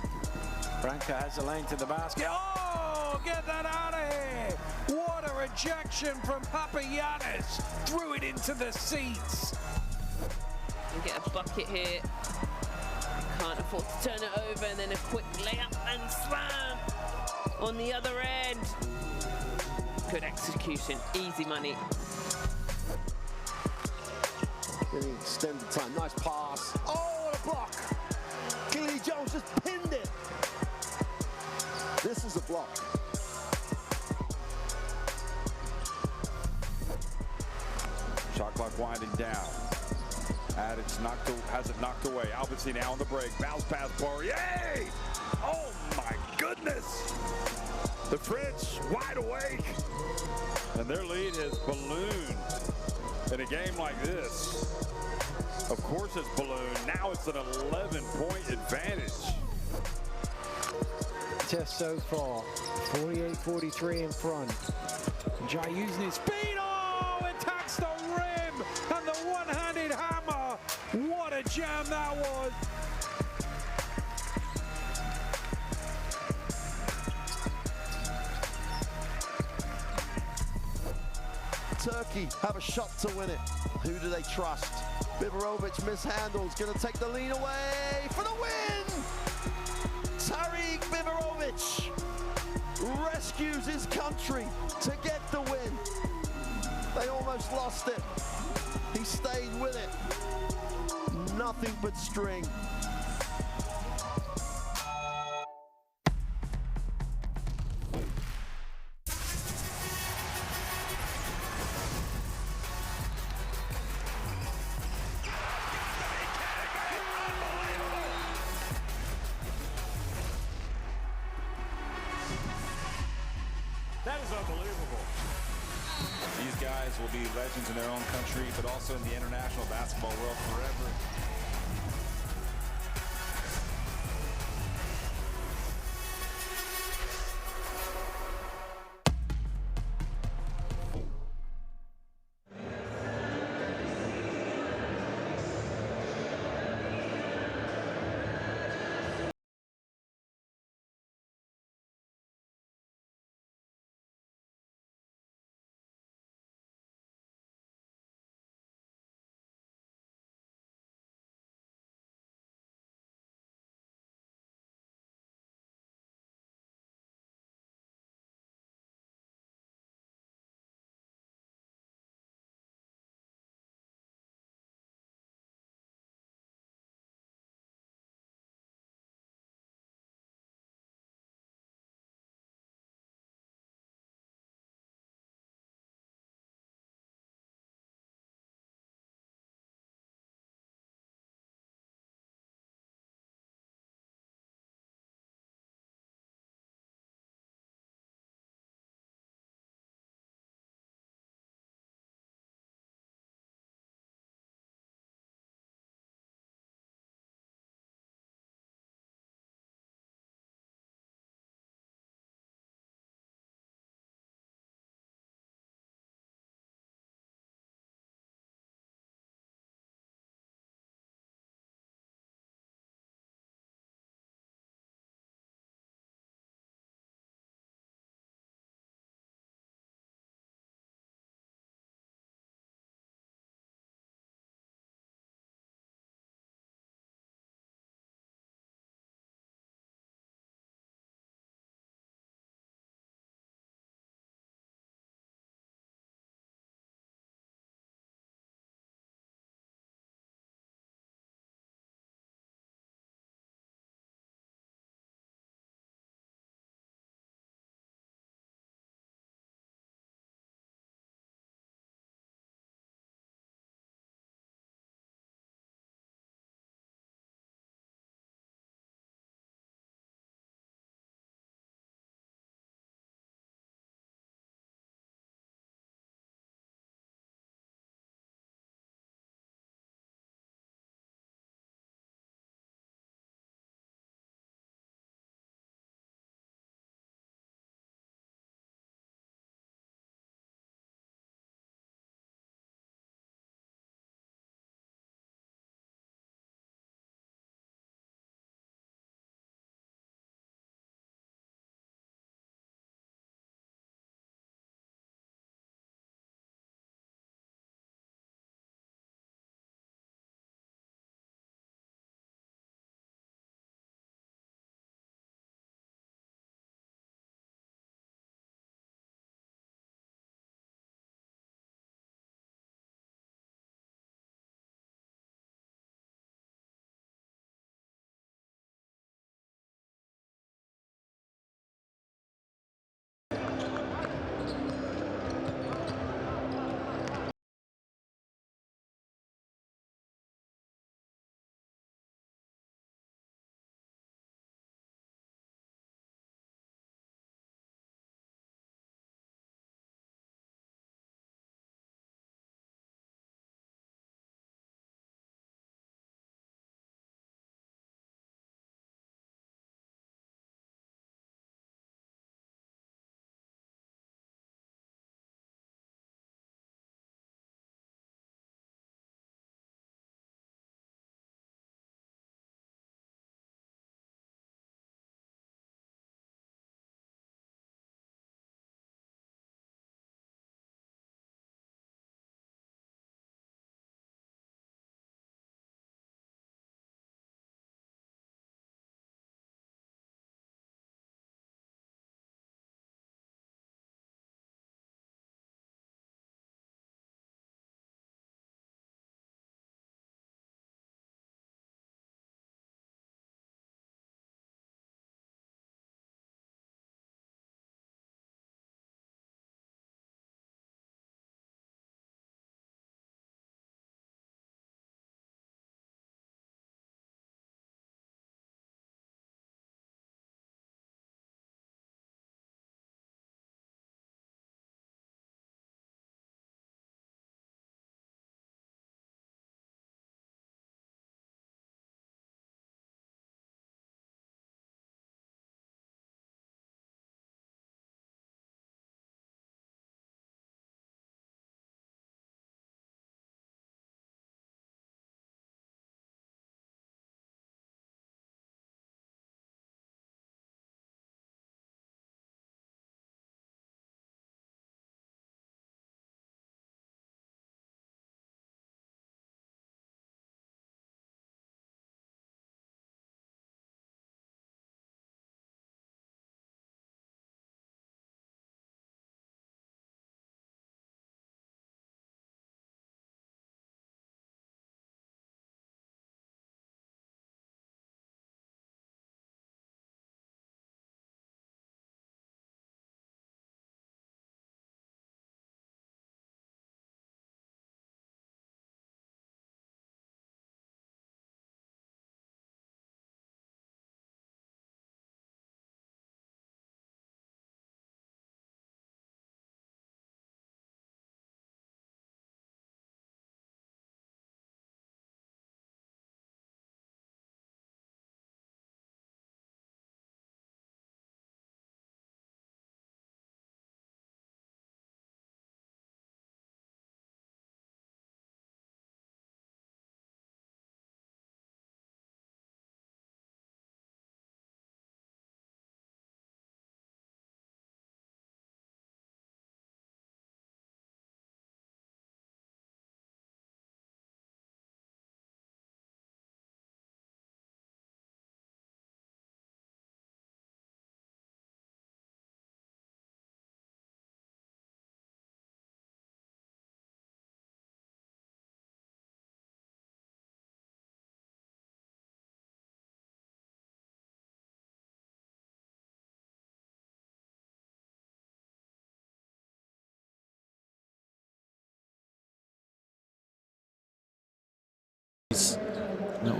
Branca has a lane to the basket. Oh, get that out of here! What a rejection from Papagiannis. Threw it into the seats. You get a bucket here. Can't afford to turn it over, and then a quick layup and slam on the other end. Good execution, easy money. Getting extended time. Nice pass. Oh, what a block! Gilly Jones just pinned it. This is a block. Shot clock winding down. Has it knocked away. Albertine now on the break. Bounce pass Poirier. Oh my goodness. The French wide awake. And their lead has ballooned in a game like this. Of course it's ballooned. Now it's an 11-point advantage. Just so far, 48-43 in front. Jai using his speed, oh, attacks the rim, and the one-handed hammer. What a jam that was. Turkey have a shot to win it. Who do they trust? Biberovic mishandles, gonna take the lead away for the win! Tariq Biberovic rescues his country to get the win. They almost lost it. He stayed with it. Nothing but string. That is unbelievable. These guys will be legends in their own country, but also in the international basketball world forever.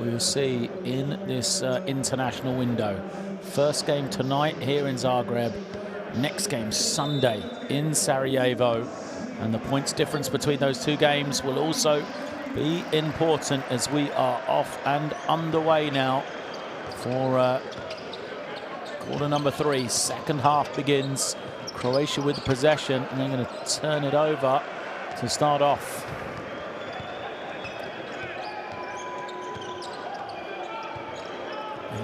we'll see in this international window. First game tonight here in Zagreb. Next game Sunday in Sarajevo. And the points difference between those two games will also be important as we are off and underway now for quarter number 3. Second half begins. Croatia with the possession, and they're going to turn it over to start off.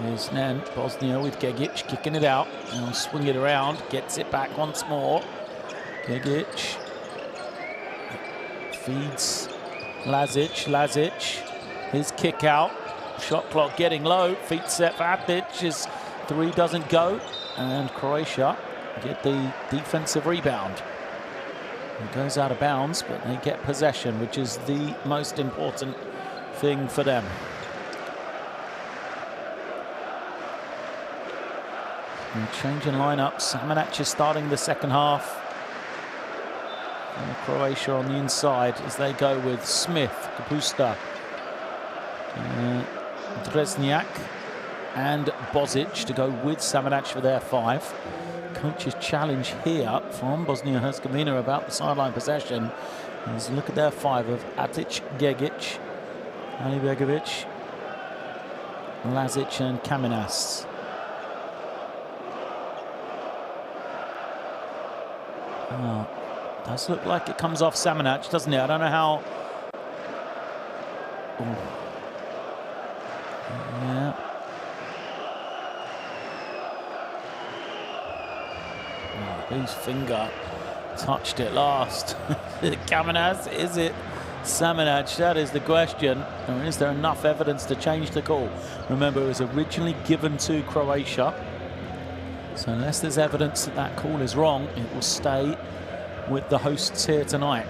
Here's then Bosnia with Gegic kicking it out. Now swing it around, gets it back once more. Gegic feeds Lazic, his kick out. Shot clock getting low, feet set for Atic, his 3 doesn't go, and Croatia get the defensive rebound. It goes out of bounds, but they get possession, which is the most important thing for them. Changing lineup. Samanic is starting the second half. And Croatia on the inside as they go with Smith, Kapusta, Dresniak and Bozic to go with Samanic for their 5. Coach's challenge here from Bosnia and Herzegovina about the sideline possession is look at their 5 of Atic, Gegic, Alibegovic, Lazic and Kamenas. Does look like it comes off Samanic, doesn't it? I don't know how. Ooh. Yeah. Oh, whose finger touched it last? Kamenas, is it Samanic? That is the question. Or is there enough evidence to change the call? Remember, it was originally given to Croatia. So unless there's evidence that that call is wrong, it will stay with the hosts here tonight.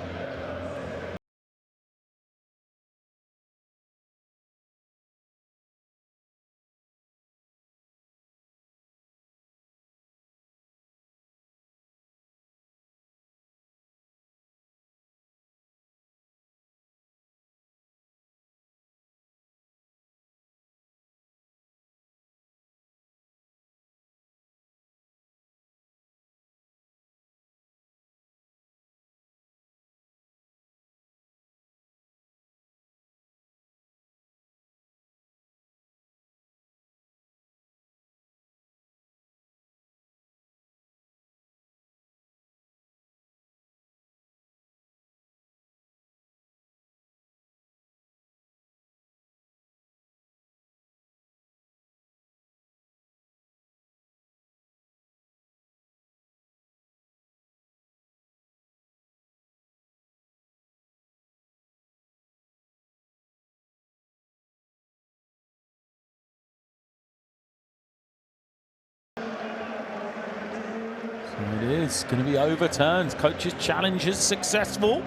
It is going to be overturned. Coach's challenge is successful.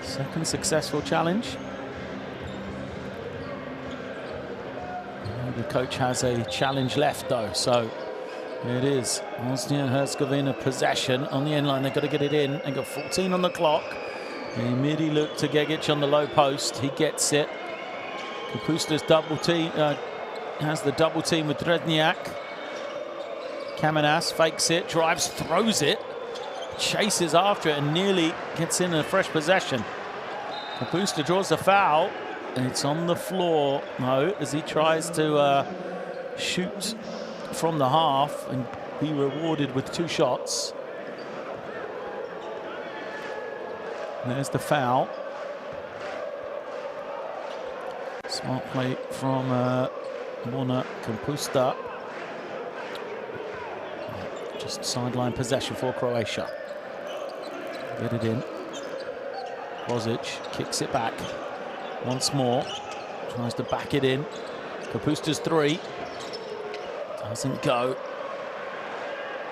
Second successful challenge. The coach has a challenge left though, so it is Bosnia and Herzegovina possession on the end line. They've got to get it in. They've got 14 on the clock. A midi look to Gegic on the low post. He gets it. Kapusta's double team, has the double team with Dresniak. Kamenas fakes it, drives, throws it, chases after it and nearly gets in a fresh possession. Kapusta draws the foul and it's on the floor, no, as he tries to shoot from the half and be rewarded with 2 shots. And there's the foul. Smart play from Mona Kapusta. Just sideline possession for Croatia. Get it in. Bozic kicks it back once more. Tries to back it in. Kapusta's 3. Doesn't go.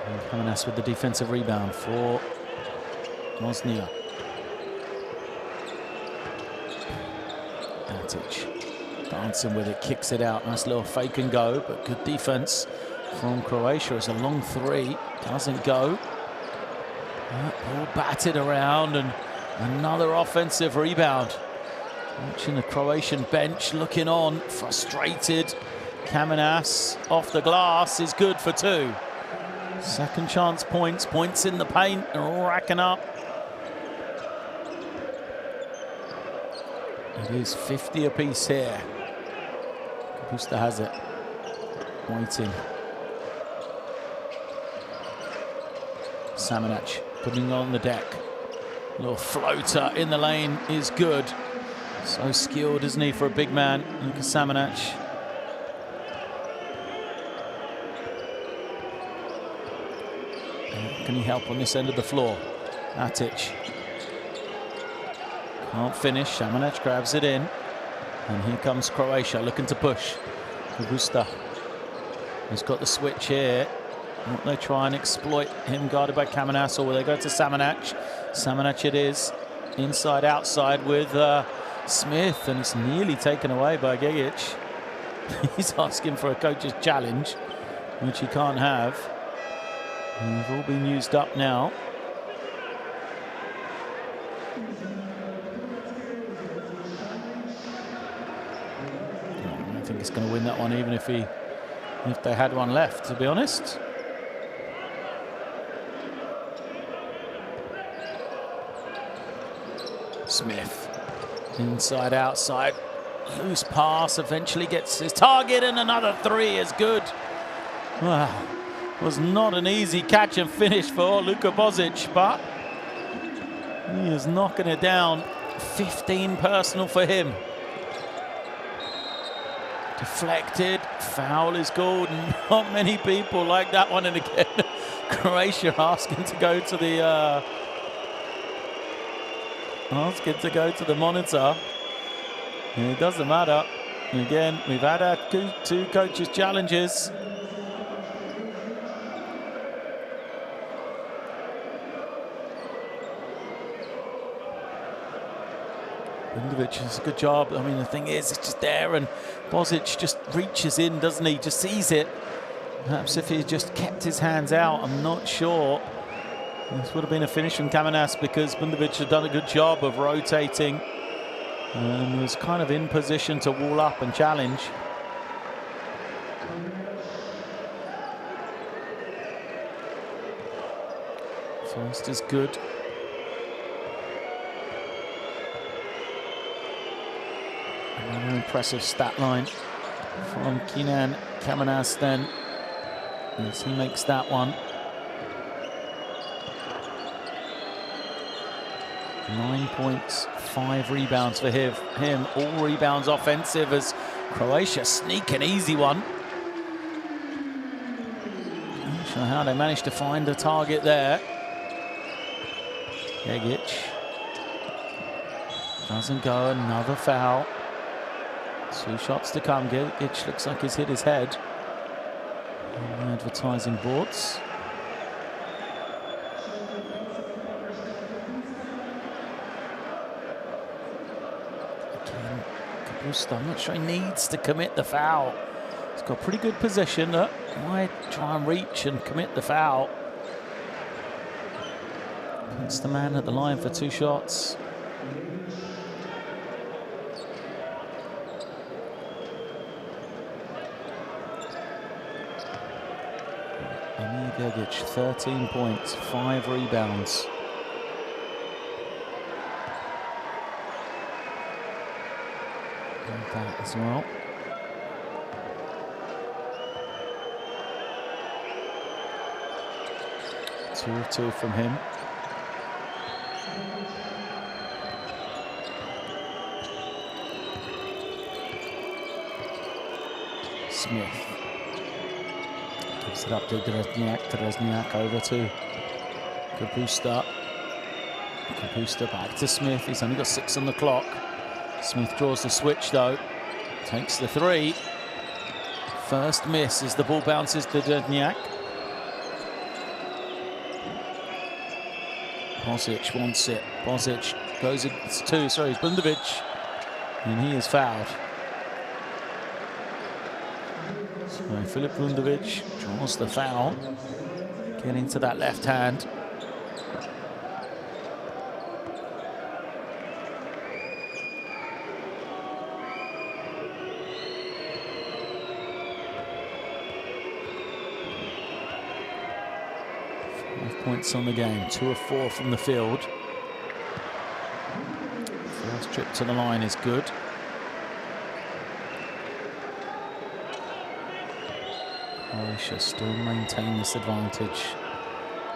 And Kamenas with the defensive rebound for Bosnia. Atic dancing with it, kicks it out. Nice little fake and go, but good defense from Croatia. It's a long 3, doesn't go. Ball batted around and another offensive rebound. Watching the Croatian bench looking on, frustrated. Kamenas off the glass is good for 2. Second chance points, points in the paint, they're all racking up. It is 50 apiece here. Kapusta has it, waiting. Samanic putting on the deck. Little floater in the lane is good. So skilled, isn't he, for a big man, Luka Samanic. Can he help on this end of the floor? Atic. Can't finish. Samanic grabs it in. And here comes Croatia looking to push. Kapusta has got the switch here. Won't they try and exploit him guarded by Kamenas, or will they go to Samanic? Samanic it is. Inside, outside with Smith, and it's nearly taken away by Gigic. He's asking for a coach's challenge, which he can't have. And they've all been used up now. I don't think he's going to win that one, even if they had one left, to be honest. Smith, inside, outside, loose pass, eventually gets his target, and another 3 is good. Wow, was not an easy catch and finish for Luka Bosnic, but he is knocking it down. 15 personal for him. Deflected, foul is called. Not many people like that one, and again, Croatia asking to go to the monitor. And it doesn't matter. And again, we've had our 2 coaches' challenges. Bundovic does a good job. I mean, the thing is, it's just there, and Bosnic just reaches in, doesn't he? Just sees it. Perhaps if he just kept his hands out, I'm not sure. This would have been a finish from Kamenas, because Bundovic had done a good job of rotating and was kind of in position to wall up and challenge. First is good. Another impressive stat line from Kenan Kamenas then, as he makes that one. 9 points, 5 rebounds for him. All rebounds offensive, as Croatia sneak an easy one. Not sure how they managed to find a target there. Gigic doesn't go, another foul. 2 shots to come. Gigic looks like he's hit his head on the advertising boards. I'm not sure he needs to commit the foul. He's got pretty good position. Why try and reach and commit the foul? Puts the man at the line for 2 shots. Emir Gigic, 13 points, 5 rebounds. That as well. Two of 2 from him. Smith gives it up to Drezniak. Drezniak over to Kapusta. Kapusta back to Smith. He's only got 6 on the clock. Smith draws the switch though, takes the 3. First miss as the ball bounces to Drezniak. Bosnic wants it. Bosnic goes, it's 2, sorry, it's Bundovic, and he is fouled. So Filip Bundovic draws the foul, getting to that left hand. points on the game, 2 of 4 from the field. First trip to the line is good. Croatia still maintain this advantage.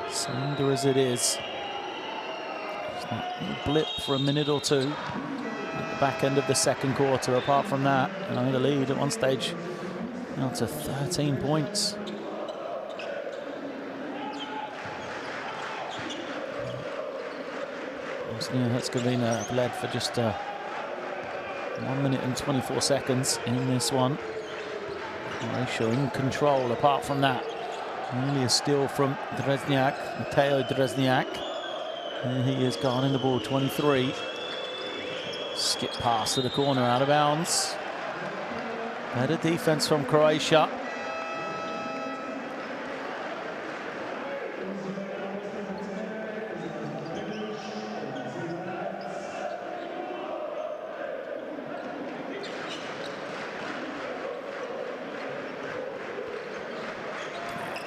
Slender as it is. Just that little blip for a minute or two at the back end of the second quarter. Apart from that, the lead at one stage out to 13 points. Bosnia and Herzegovina have led for just 1 minute and 24 seconds in this one. Croatia in control. Apart from that, only a steal from Drezniak, Mateo Drezniak. And he has gone in the ball, 23. Skip pass to the corner, out of bounds. Better defense from Croatia.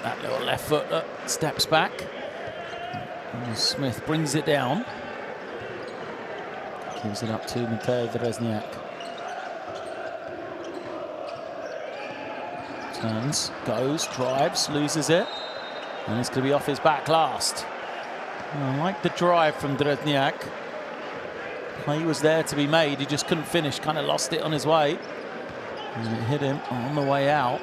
That little left foot steps back. And Smith brings it down. Gives it up to Mateo Drezniak. Turns, goes, drives, loses it. And it's going to be off his back last. I like the drive from Drezniak. Play was there to be made. He just couldn't finish, kind of lost it on his way. And it hit him on the way out.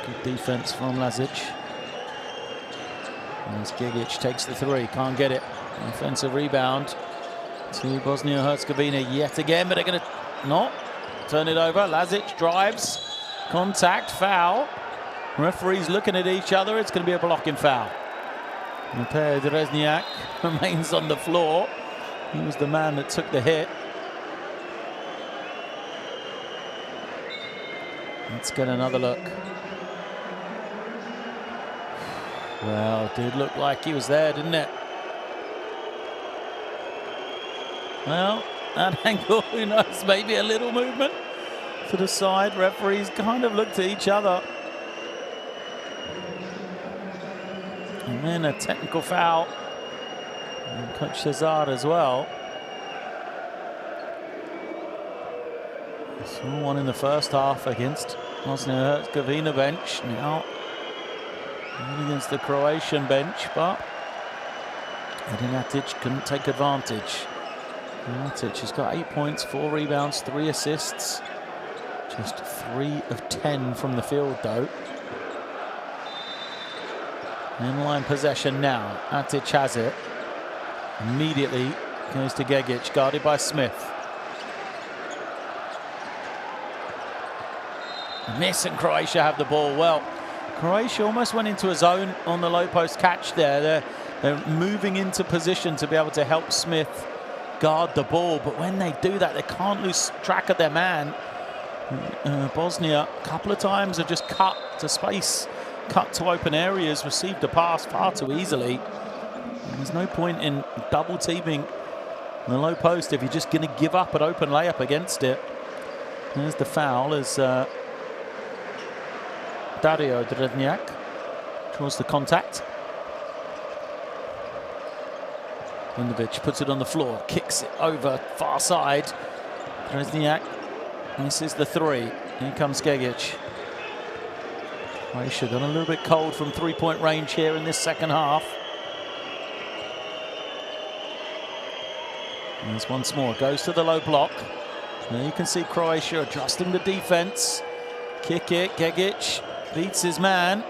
Good defense from Lazic. As Gigic takes the three, can't get it. Offensive rebound to Bosnia and Herzegovina yet again, but they're going to not turn it over. Lazic drives, contact, foul. Referees looking at each other. It's going to be a blocking foul. Mateo Drezniak remains on the floor. He was the man that took the hit. Let's get another look. Well, it did look like he was there, didn't it? Well, that angle, who knows, maybe a little movement to the side. Referees kind of looked at each other. And then a technical foul. And Coach Cesar as well. Saw one in the first half against Bosnia and Herzegovina bench. Now against the Croatian bench, but Edin Atic couldn't take advantage. Atic has got 8 points, 4 rebounds, 3 assists. Just 3 of 10 from the field, though. In-line possession now. Atic has it. Immediately goes to Gigic, guarded by Smith. Miss, and Croatia have the ball. Well, Croatia almost went into a zone on the low post catch there. They're moving into position to be able to help Smith guard the ball, but when they do that, they can't lose track of their man. Bosnia, a couple of times, have just cut to space, cut to open areas, received a pass far too easily. There's no point in double teaming the low post if you're just going to give up an open layup against it. There's the foul as Dario Drezniak draws the contact. Gundovic puts it on the floor, kicks it over far side. Drezniak misses the three. Here comes Gigic. Croatia got a little bit cold from three-point range here in this second half. And there's once more, goes to the low block. Now you can see Croatia adjusting the defense. Kick it, Gigic beats his man,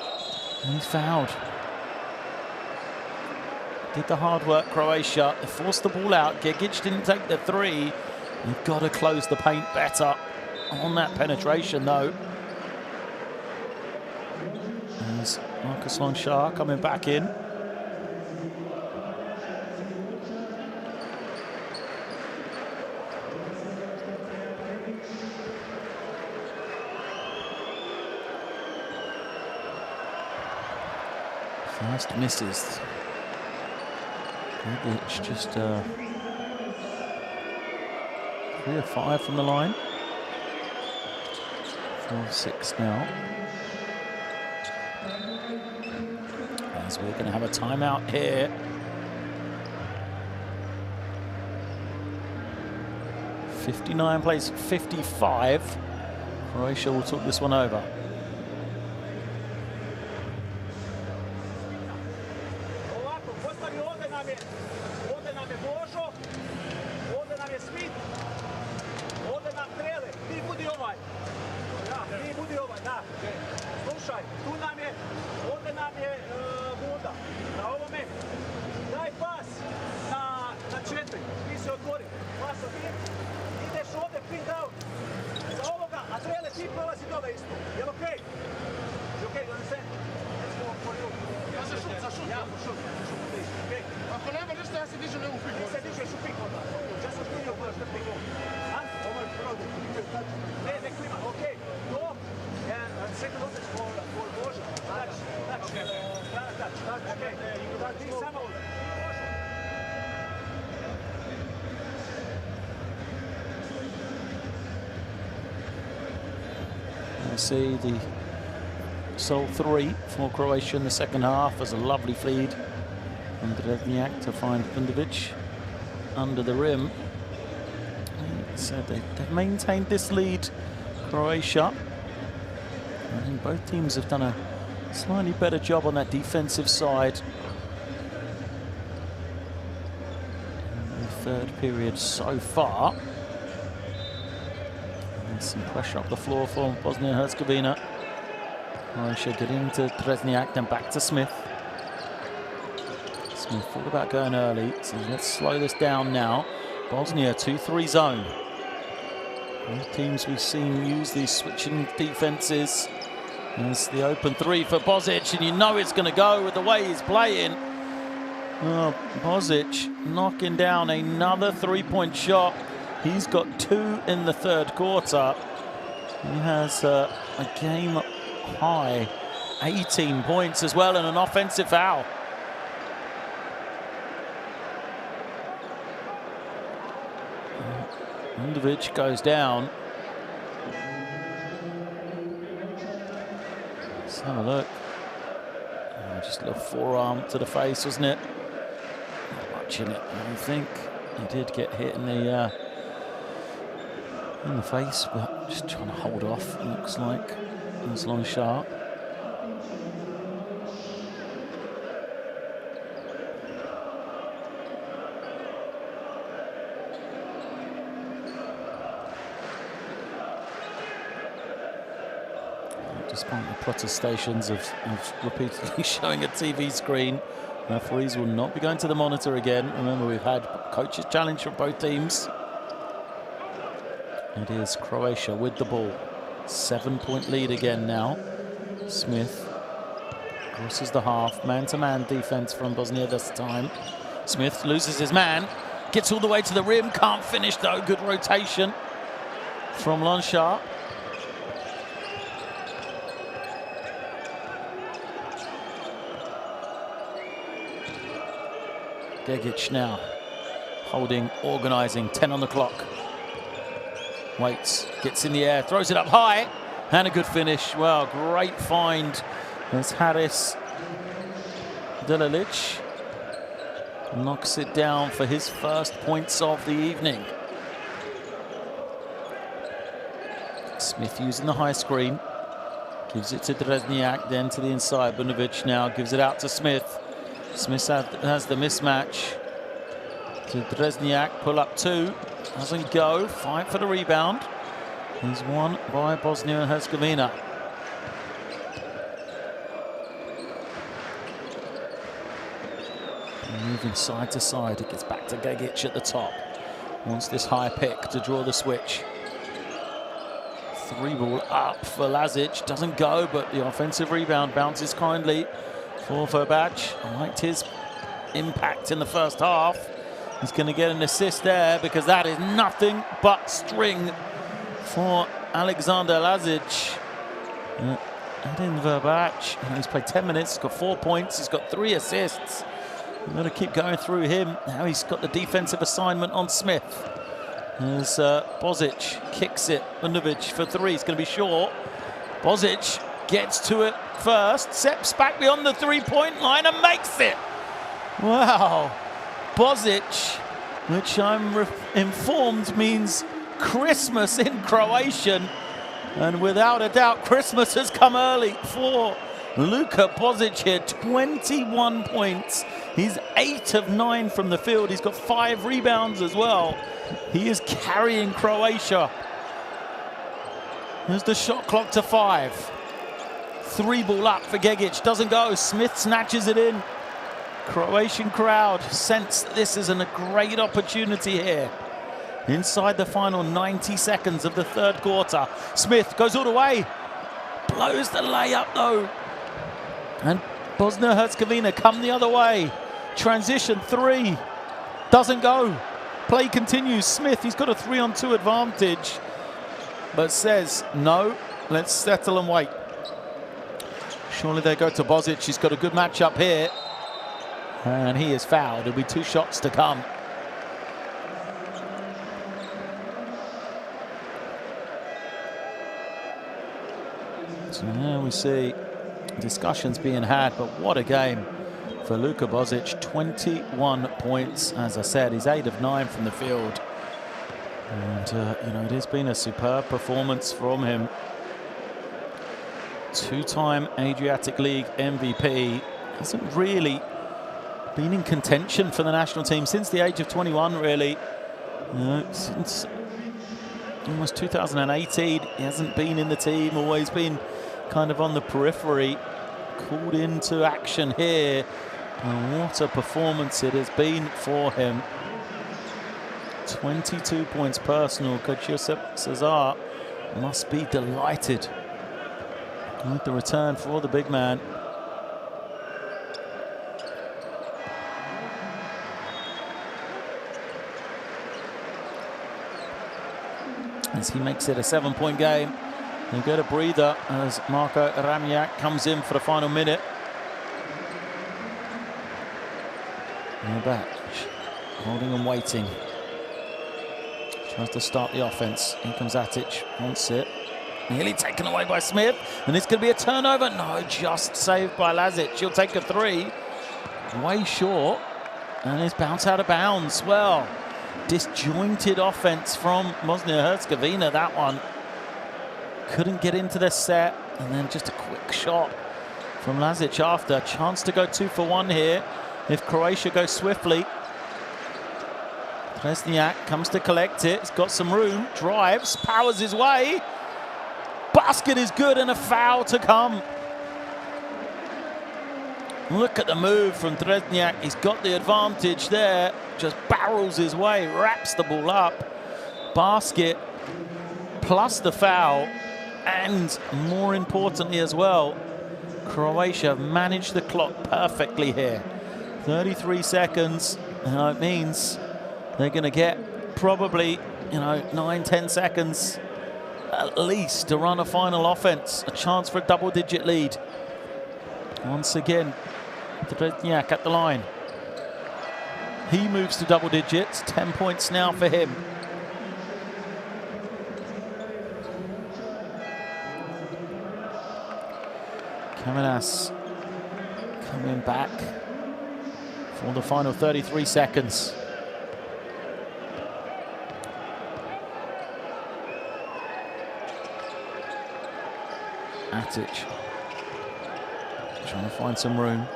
and he's fouled. Did the hard work, Croatia. They forced the ball out. Gigic didn't take the three. You've got to close the paint better on that penetration, though. There's Marcus Longshar coming back in. First misses. Gigic just 3 of 5 from the line. 4 of 6 now. as we're going to have a timeout here. 59 plays 55. Croatia will talk this one over. We see the sole 3 for Croatia in the second half. There's a lovely feed from Drezniak to find Bundovic under the rim. So they've maintained this lead, Croatia. I think both teams have done a slightly better job on that defensive side in the third period so far. Some pressure up the floor for Bosnia and Herzegovina. Croatia getting to Drezniak, then back to Smith. Smith thought about going early, so let's slow this down now. Bosnia 2-3 zone. Both teams we've seen use these switching defenses. There's the open 3 for Bozic, and you know it's going to go with the way he's playing. Oh, Bozic knocking down another 3-point shot. He's got 2 in the third quarter. He has a game high 18 points as well, and an offensive foul. Bundovic goes down. Let's have a look. Oh, just a little forearm to the face, wasn't it? Not much in it, I don't think. He did get hit in the face, but just trying to hold off, it looks like. It's long sharp. Despite the protestations of repeatedly showing a TV screen, referees will not be going to the monitor again. Remember, we've had coaches challenge from both teams. It is Croatia with the ball. 7-point lead again now. Smith crosses the half. Man-to-man defense from Bosnia this time. Smith loses his man. Gets all the way to the rim. Can't finish though. Good rotation from Lonchar. Gegic now holding, organising, 10 on the clock. Waits, gets in the air, throws it up high, and a good finish. Well, great find as Haris Delalic knocks it down for his first points of the evening. Smith using the high screen, gives it to Drezniak, then to the inside. Bundovic now gives it out to Smith. Smith has the mismatch to Drezniak, pull up 2, doesn't go, fight for the rebound. He's won by Bosnia and Herzegovina. Moving side to side, it gets back to Gegic at the top. Wants this high pick to draw the switch. 3 ball up for Lazic, doesn't go, but the offensive rebound bounces kindly for Verbac. I liked his impact in the first half. He's going to get an assist there because that is nothing but string for Alexander Lazic. Edin Verbac, he's played 10 minutes, he's got 4 points, he's got 3 assists. We've got to keep going through him. Now he's got the defensive assignment on Smith. As Bozic kicks it, Bundovic for 3, he's going to be short. Bozic gets to it first, steps back beyond the three-point line and makes it. Wow. Bosnic, which I'm informed means Christmas in Croatian. And without a doubt, Christmas has come early for Luka Bosnic here. 21 points. He's 8 of 9 from the field. He's got 5 rebounds as well. He is carrying Croatia. Here's the shot clock to 5. 3-ball up for Gegic. Doesn't go. Smith snatches it in. Croatian crowd sense this is a great opportunity here. Inside the final 90 seconds of the third quarter. Smith goes all the way. Blows the layup though. And Bosnia and Herzegovina come the other way. Transition 3. Doesn't go. Play continues. Smith, he's got a 3-on-2 advantage. But says, no, let's settle and wait. Surely they go to Bosnic. He's got a good matchup here. And he is fouled. There'll be 2 shots to come. So now we see discussions being had, but what a game for Luka Bosnic. 21 points. As I said, he's 8 of 9 from the field. And, you know, it has been a superb performance from him. 2-time Adriatic League MVP. Hasn't really been in contention for the national team since the age of 21, really. Since almost 2018, he hasn't been in the team, always been kind of on the periphery. Called into action here. And what a performance it has been for him. 22 points personal. Coach Josep Cesar must be delighted with the return for the big man. As he makes it a 7-point game. They get a breather as Marko Ramljak comes in for the final minute. And they're back, holding and waiting. Tries to start the offense. Here comes Atic, wants it. Nearly taken away by Smith. And it's going to be a turnover. No, just saved by Lazic. He'll take a 3. Way short. And it's bounced out of bounds. Well, disjointed offense from Bosnia and Herzegovina, that one. Couldn't get into the set. And then just a quick shot from Lazic after. Chance to go 2 for 1 here if Croatia goes swiftly. Trezniak comes to collect it. He's got some room. Drives, powers his way. Basket is good and a foul to come. Look at the move from Trezniak. He's got the advantage there. Just barrels his way, wraps the ball up. Basket plus the foul. And more importantly as well, Croatia managed the clock perfectly here. 33 seconds. It means they're going to get probably, 9-10 seconds at least to run a final offense. A chance for a double-digit lead. Once again, Trezniak at the line. He moves to double digits. 10 points now for him. Kamenas coming back for the final 33 seconds. Atic trying to find some room,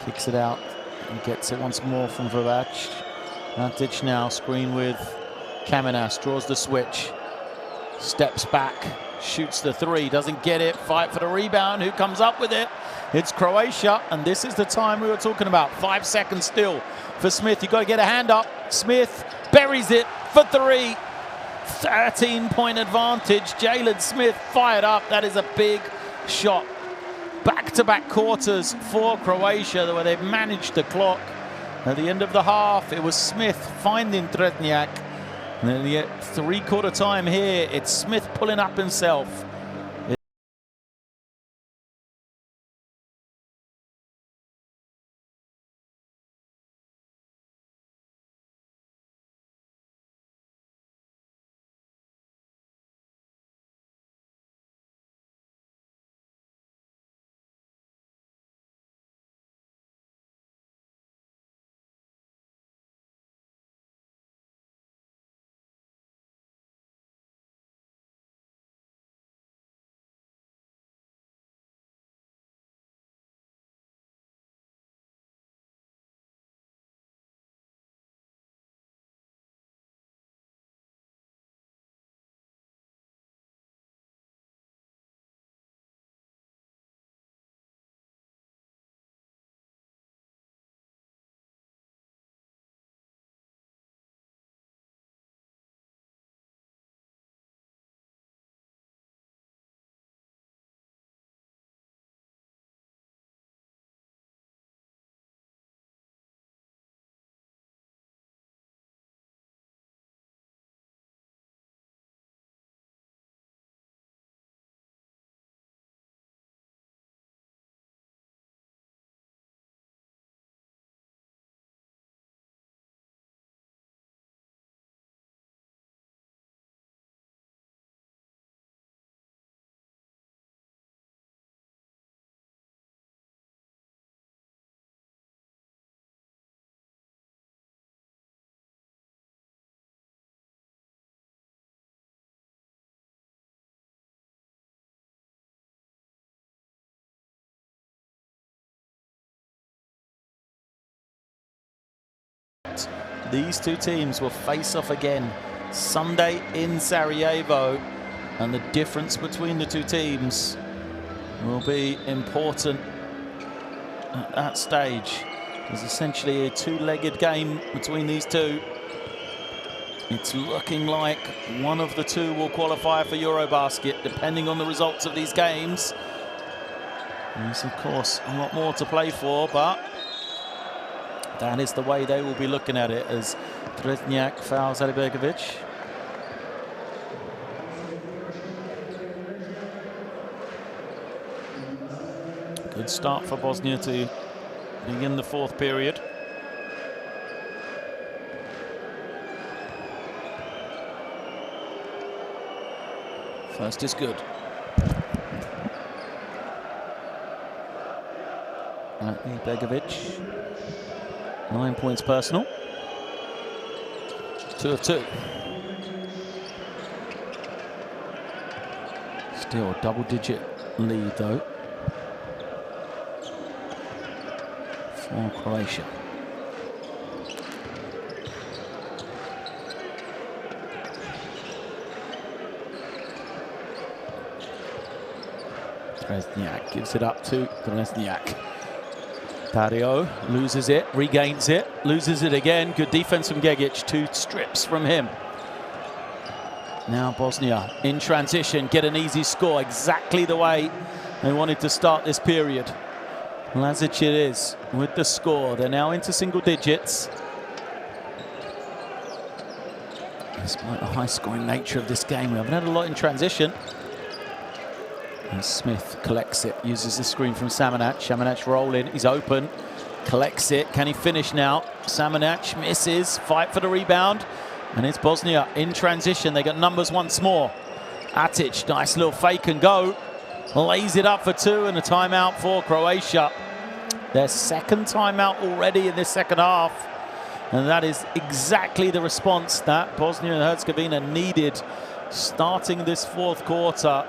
kicks it out and gets it once more from Verbac. Atic now screen with Kamenas, draws the switch, steps back, shoots the 3, doesn't get it, fight for the rebound. Who comes up with it? It's Croatia, and this is the time we were talking about. 5 seconds still for Smith. You've got to get a hand up. Smith buries it for 3. 13-point advantage. Jalen Smith fired up. That is a big shot. Back-to-back quarters for Croatia, where they've managed the clock. At the end of the half, it was Smith finding Trezniak. And then the 3-quarter time here, it's Smith pulling up himself. these two teams will face off again Sunday in Sarajevo, and the difference between the two teams will be important at that stage. There's essentially a two-legged game between these two. It's looking like one of the two will qualify for EuroBasket, depending on the results of these games. There's, of course, a lot more to play for, but that is the way they will be looking at it, as Trezniak fouls Alibergovic. Good start for Bosnia to begin the fourth period. First is good. Begovic, 9 points personal. 2 of 2. Still a double-digit lead though for Croatia. Trezniak gives it up to Trezniak. Dario loses it, regains it, loses it again. Good defense from Gegic, 2 strips from him. Now Bosnia in transition, get an easy score, exactly the way they wanted to start this period. Lazic it is with the score. They're now into single digits. Despite the high-scoring nature of this game, we haven't had a lot in transition. And Smith collects it, uses the screen from Samanac. Samanac rolling, he's open, collects it. Can he finish now? Samanac misses, fight for the rebound. And it's Bosnia in transition. They got numbers once more. Atic, nice little fake and go. Lays it up for 2 and a timeout for Croatia. Their second timeout already in this second half. And that is exactly the response that Bosnia and Herzegovina needed starting this fourth quarter.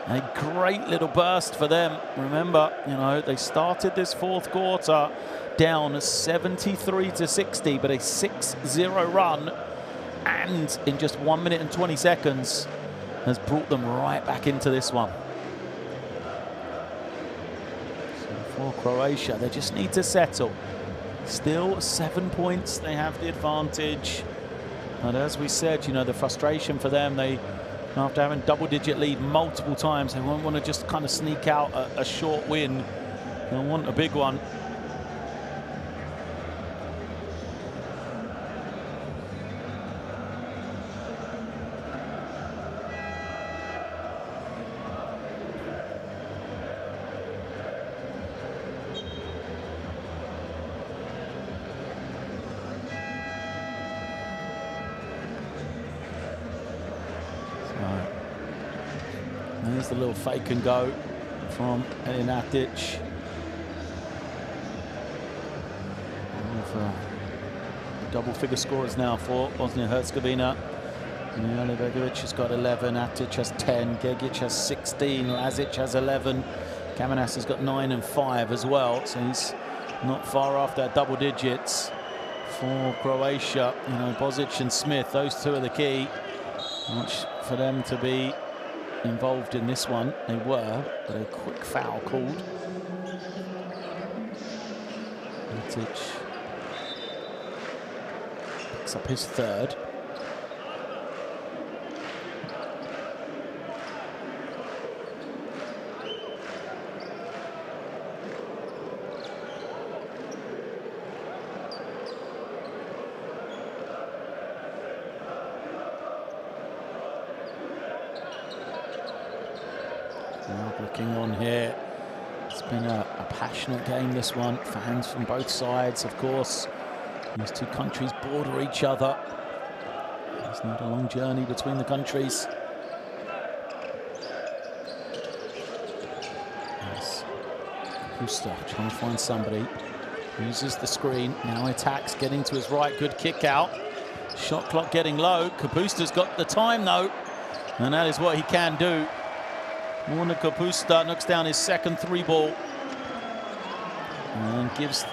A great little burst for them. Remember, you know, they started this fourth quarter down 73-60, but a 6-0 run, and in just 1 minute and 20 seconds has brought them right back into this one. So for Croatia, they just need to settle. Still 7 points, they have the advantage. And as we said, you know, the frustration for them, after having double-digit lead multiple times, they won't want to just kind of sneak out a short win. They'll want a big one. There's the little fake and go from Atic. Double-figure scorers now for Bosnia-Herzegovina. Begovic has got 11, Atic has 10, Gegic has 16, Lazic has 11. Kamenas has got 9 and 5 as well, so he's not far off that double digits for Croatia. You know, Bozic and Smith, those two are the key. Much for them to be involved in this one. They were, but a quick foul called. Atic picks up his third. Looking on here, it's been a passionate game, this one. Fans from both sides, of course. These two countries border each other. It's not a long journey between the countries. Yes. Husta trying to find somebody. Uses the screen, now attacks, getting to his right, good kick out. Shot clock getting low. Kapusta's got the time though, and that is what he can do. Morna Kapusta knocks down his second 3-ball and gives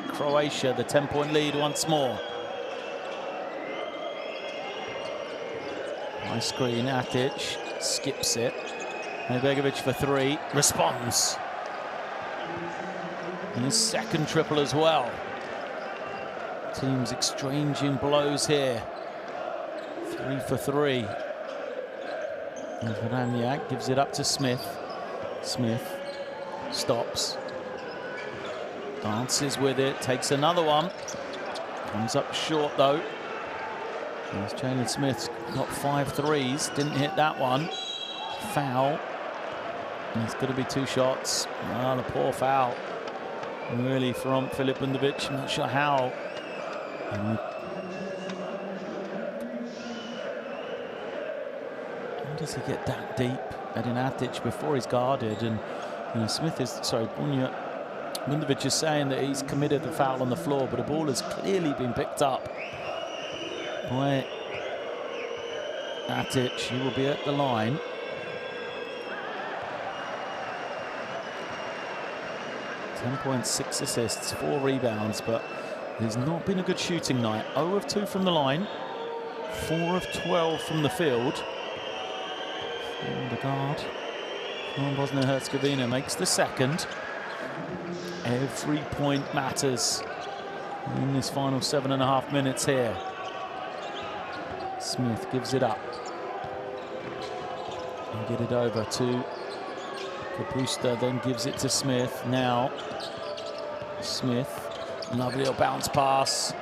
Croatia the 10-point lead once more. Nice screen, Atic skips it. Begovic for three, responds. And his second triple as well. Teams exchanging blows here. 3 for 3. And Vananiak gives it up to Smith. Smith stops. Dances with it, takes another one. Comes up short though. As Jalen Smith's got 5 threes, didn't hit that one. Foul. And it's going to be 2 shots. Oh, the poor foul. Really from Filip Bundovic. I'm not sure how. How does he get that deep at an Atic before he's guarded? And Smith is, sorry, Bundovic is saying that he's committed the foul on the floor, but the ball has clearly been picked up by Atic. He will be at the line. .6 assists, 4 rebounds, but he's not been a good shooting night. 0 of 2 from the line, 4 of 12 from the field. And the guard from Bosnia and Herzegovina makes the second. Every point matters in this final 7.5 minutes here. Smith gives it up. And get it over to Kapusta, then gives it to Smith. Now, Smith, lovely little bounce pass.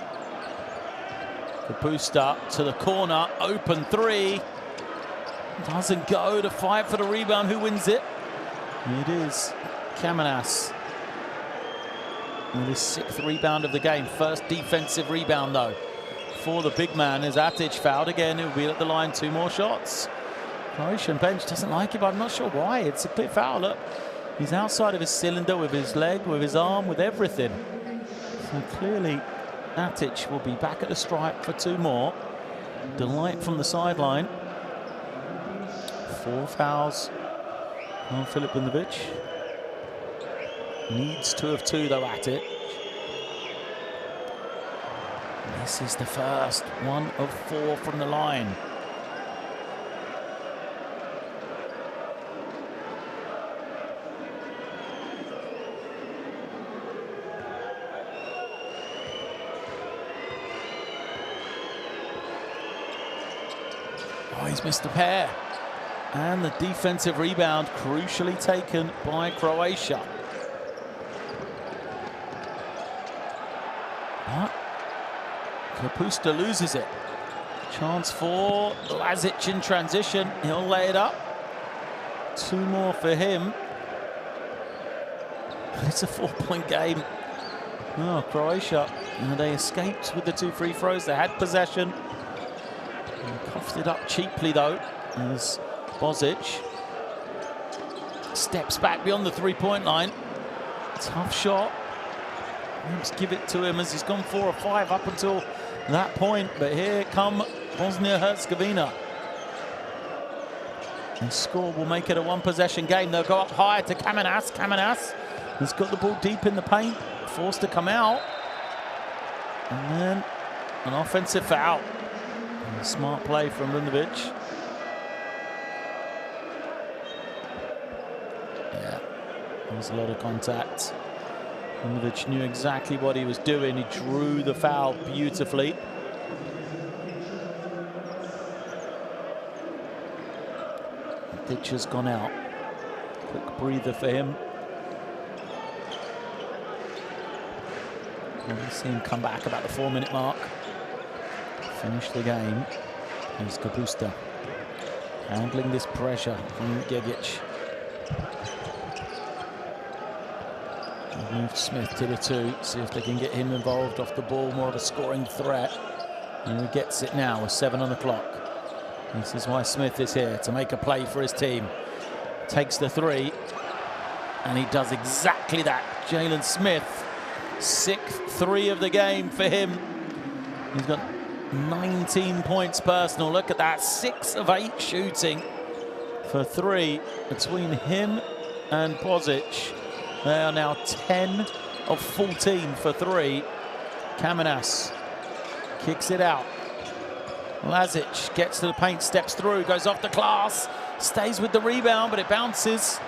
Kapusta to the corner, open 3. Doesn't go to fight for the rebound. Who wins it? It is Kamenas with his 6th rebound of the game. First defensive rebound though for the big man. As Atic fouled again, he'll be at the line. 2 more shots. Croatian bench doesn't like it, but I'm not sure why. It's a clear foul. Look, he's outside of his cylinder with his leg, with his arm, with everything. So clearly Atic will be back at the stripe for 2 more. Delight from the sideline. 4 fouls on Filip Bundovic. Needs 2 of 2 though, Atic. This is the first 1 of 4 from the line. Oh, he's missed a pair. And the defensive rebound crucially taken by Croatia. But Kapusta loses it. Chance for Lazic in transition. He'll lay it up. 2 more for him. It's a 4-point game. Oh, Croatia, they escaped with the 2 free throws. They had possession. And coughed it up cheaply though, as Bosnic steps back beyond the 3-point line. Tough shot. Let's give it to him as he's gone 4 or 5 up until that point. But here come Bosnia and Herzegovina. And score will make it a 1-possession game. They'll go up high to Kamenas. Kamenas has got the ball deep in the paint, forced to come out. And then an offensive foul. And a smart play from Bundovic. Yeah, there was a lot of contact. Bundovic knew exactly what he was doing. He drew the foul beautifully. The pitch has gone out. Quick breather for him. And we'll see him come back about the 4-minute mark. Finish the game. Here's Kapusta handling this pressure from Gegic. Move Smith to the 2, see if they can get him involved off the ball, more of a scoring threat. And he gets it now with 7 on the clock. This is why Smith is here, to make a play for his team. Takes the 3, and he does exactly that. Jalen Smith, 6th 3 of the game for him. He's got 19 points personal. Look at that, 6 of 8 shooting for 3 between him and Bosnic. They are now 10 of 14 for 3. Kamenas kicks it out. Lazic gets to the paint, steps through, goes off the glass, stays with the rebound, but it bounces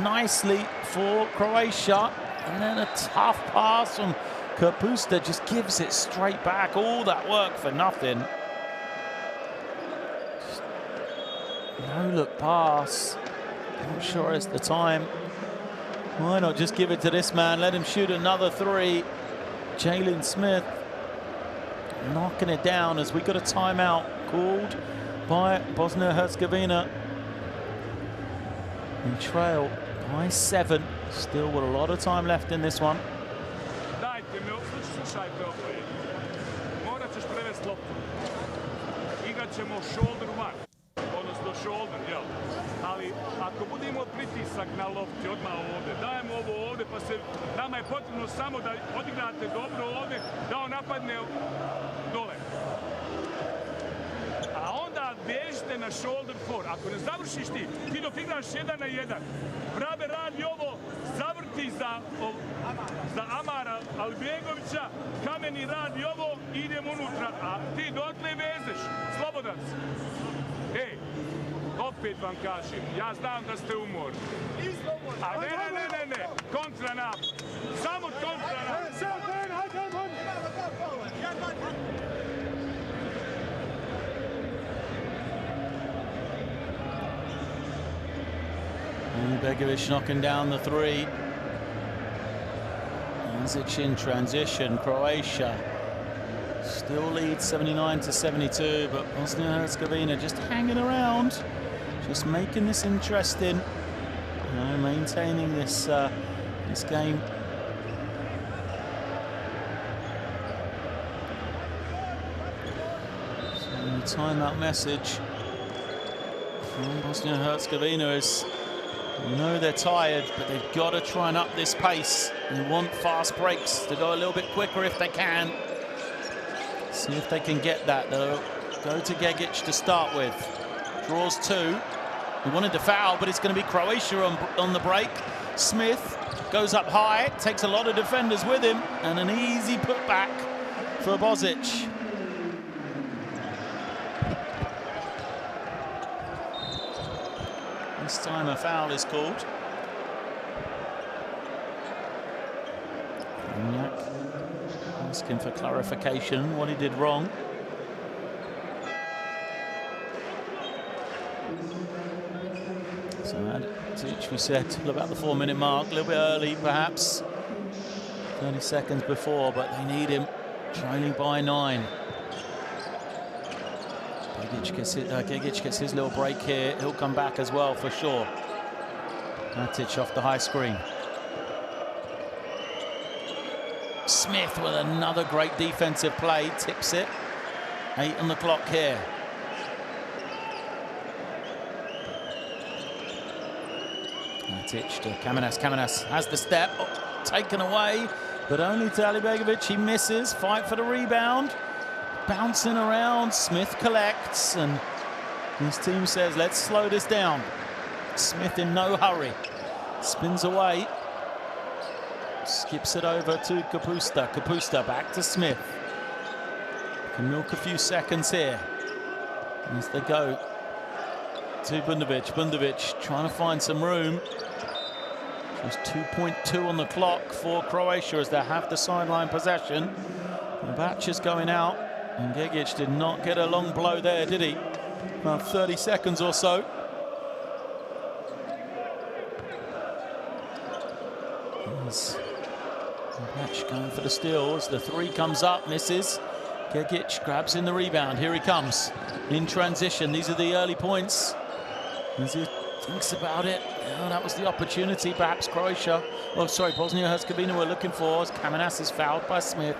nicely for Croatia. And then a tough pass from Kapusta, just gives it straight back. All that work for nothing. No look pass. Not sure it's the time. Why not just give it to this man? Let him shoot another three. Jalen Smith knocking it down as we got a timeout called by Bosnia and Herzegovina. We trail by 7. Still with a lot of time left in this one. Dajte me, slušajte opet. Morat ćeš prevesti loptu. Igrat ćemo shoulder one, odnosno shoulder, jel? Ali ako budemo pritisak na lopti odmah ovdje, dajemo ovo ovdje, pa se nama je potrebno samo da odigrate dobro ovdje, da on napadne dole. A onda bežite na shoulder four. Ako ne završiš ti dok igraš 1 na 1. Brabe radi ovo, zavrti za Amara Albegovića, Kameni radi ovo, idemo unutra, a ti dotle vezeš, slobodan si. Ej, opet vam kažem, ja znam da ste umorni. A ne, kontra napad. Samo kontra napad. Begovic knocking down the three. Lazic in transition. Croatia still leads 79-72, but Bosnia and Herzegovina just hanging around, just making this interesting, maintaining this this game. So the timeout message from Bosnia and Herzegovina is, they're tired, but they've got to try and up this pace. They want fast breaks to go a little bit quicker if they can. See if they can get that. They'll go to Gegic to start with. Draws 2. He wanted to foul, but it's going to be Croatia on the break. Smith goes up high, takes a lot of defenders with him, and an easy putback for Bosic. This time a foul is called. Asking for clarification what he did wrong. So Lazic, we said about the 4-minute mark, a little bit early perhaps, 30 seconds before, but they need him, trailing by 9. Gegic gets his little break here. He'll come back as well for sure. Lazic off the high screen. Smith with another great defensive play, tips it. 8 on the clock here. Lazic to Kamenas. Kamenas has the step, taken away, but only to Alibegovic. He misses. Fight for the rebound. Bouncing around, Smith collects, and his team says, let's slow this down. Smith in no hurry. Spins away. Skips it over to Kapusta. Kapusta back to Smith. Can milk a few seconds here. As they go to Bundovic. Bundovic trying to find some room. Just 2.2 on the clock for Croatia as they have the sideline possession. The batch is going out. And Gegic did not get a long blow there, did he? About 30 seconds or so. Batch going for the steal as the 3 comes up, misses. Gegic grabs in the rebound. Here he comes in transition. These are the early points. As he thinks about it, that was the opportunity perhaps Croatia, Bosnia and Herzegovina were looking for, as Kamenas is fouled by Smith.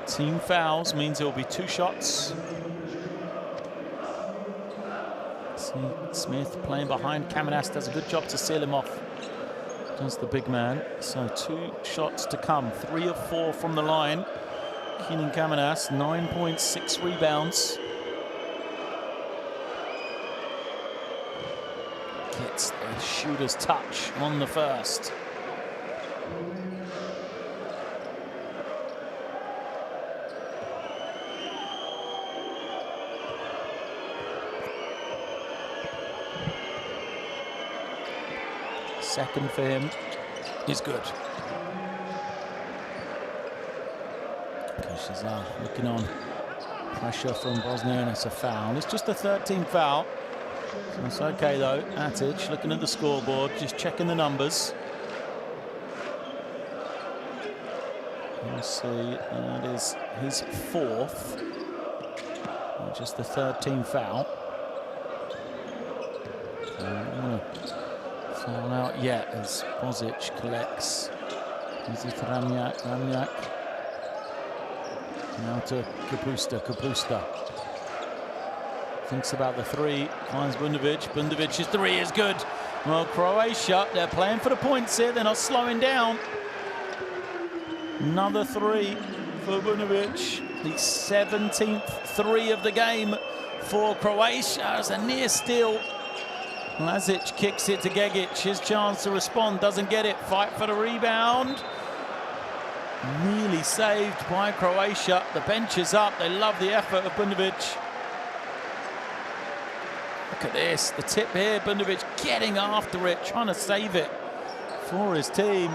Team fouls means there will be 2 shots. Smith playing behind Kamenas does a good job to seal him off. Does the big man. So 2 shots to come. 3 of 4 from the line. Keenan Kamenas, 9.6 rebounds. Gets a shooter's touch on the first. second for him is good. Shazar looking on. Pressure from Bosnia, and it's a foul. It's just a 13th foul. So it's okay though. Atic looking at the scoreboard, just checking the numbers. Let's see, that is his 4th. Just the 13th foul. Foul out yet as Bozic collects. Is it Ramjak? Now to Kapusta. Thinks about the 3, finds Bundovic. Bundovic's 3 is good. Well, Croatia, they're playing for the points here. They're not slowing down. Another 3 for Bundovic. The 17th 3 of the game for Croatia. It's a near steal. Lazic kicks it to Gegic. His chance to respond, doesn't get it. Fight for the rebound. Nearly saved by Croatia. The bench is up. They love the effort of Bundovic. Look at this. The tip here. Bundovic getting after it, trying to save it for his team.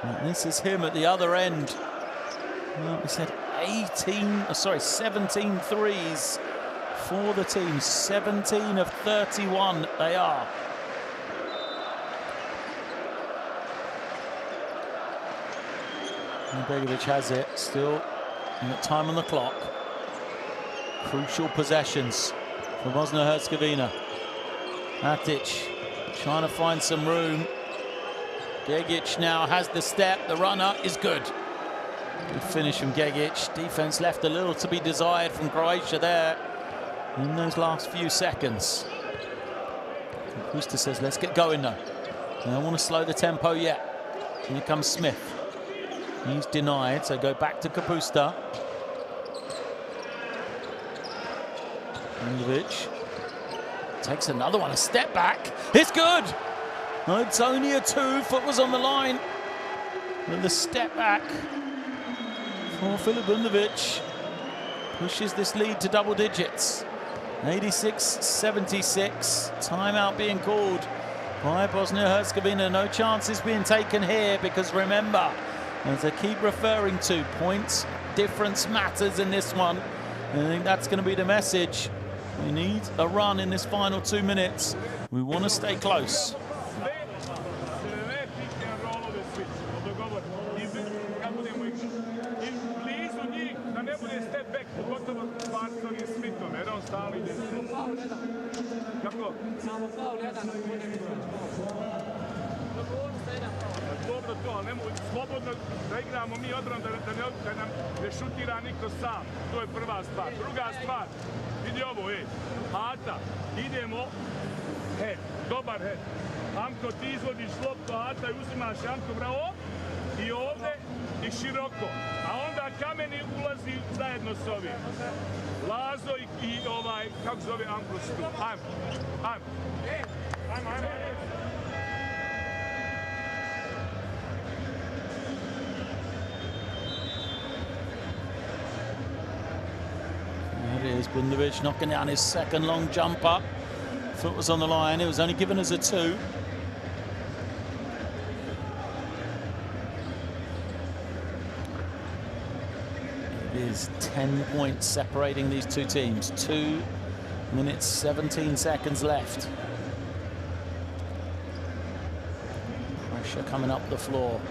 And this is him at the other end. Well, we said 17 threes for the team. 17 of 31 they are. And Begovic has it, still time on the clock. Crucial possessions for Bosnia and Herzegovina. Atic trying to find some room. Gegic now has the step, the runner is good. Good finish from Gegic. Defense left a little to be desired from Croatia there in those last few seconds. Brewster says, let's get going though. I don't want to slow the tempo yet. Here comes Smith. He's denied, so go back to Kapusta. Bundovic takes another one, a step back. It's good! No, it's only a 2, foot was on the line. And the step back for Filip Bundovic pushes this lead to double digits. 86-76, timeout being called by Bosnia and Herzegovina. No chances being taken here because remember, as I keep referring to, points difference matters in this one. And I think that's going to be the message. We need a run in this final 2 minutes. We want to stay close. Dobro to, ali slobodno da igramo mi odbranu, da nam ne šutira niko sam. To je prva stvar. Druga stvar, vidi ovo, Ata, idemo, dobar head. Amko, ti izvodiš loptu, Ata, i uzimaš Amko, bravo, i ovde, i široko. A onda Kameni ulazi zajedno s ovim. Lazo i kako zove Amko su tu. Ajmo. There it is, Bundovic knocking down his second long jumper. Foot was on the line, it was only given as a 2. It is 10 points separating these two teams. 2 minutes, 17 seconds left. Pressure coming up the floor.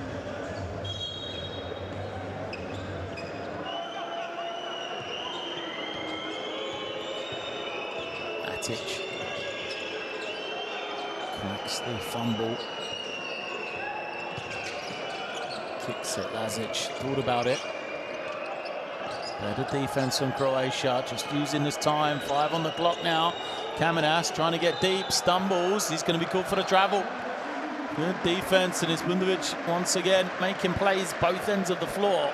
Atic cracks the fumble. Kicks it, Lazic thought about it. Better defense from Croatia, just using this time. 5 on the clock now. Kamenas trying to get deep, stumbles. He's going to be called for the travel. Good defense, and it's Bundovic once again making plays both ends of the floor.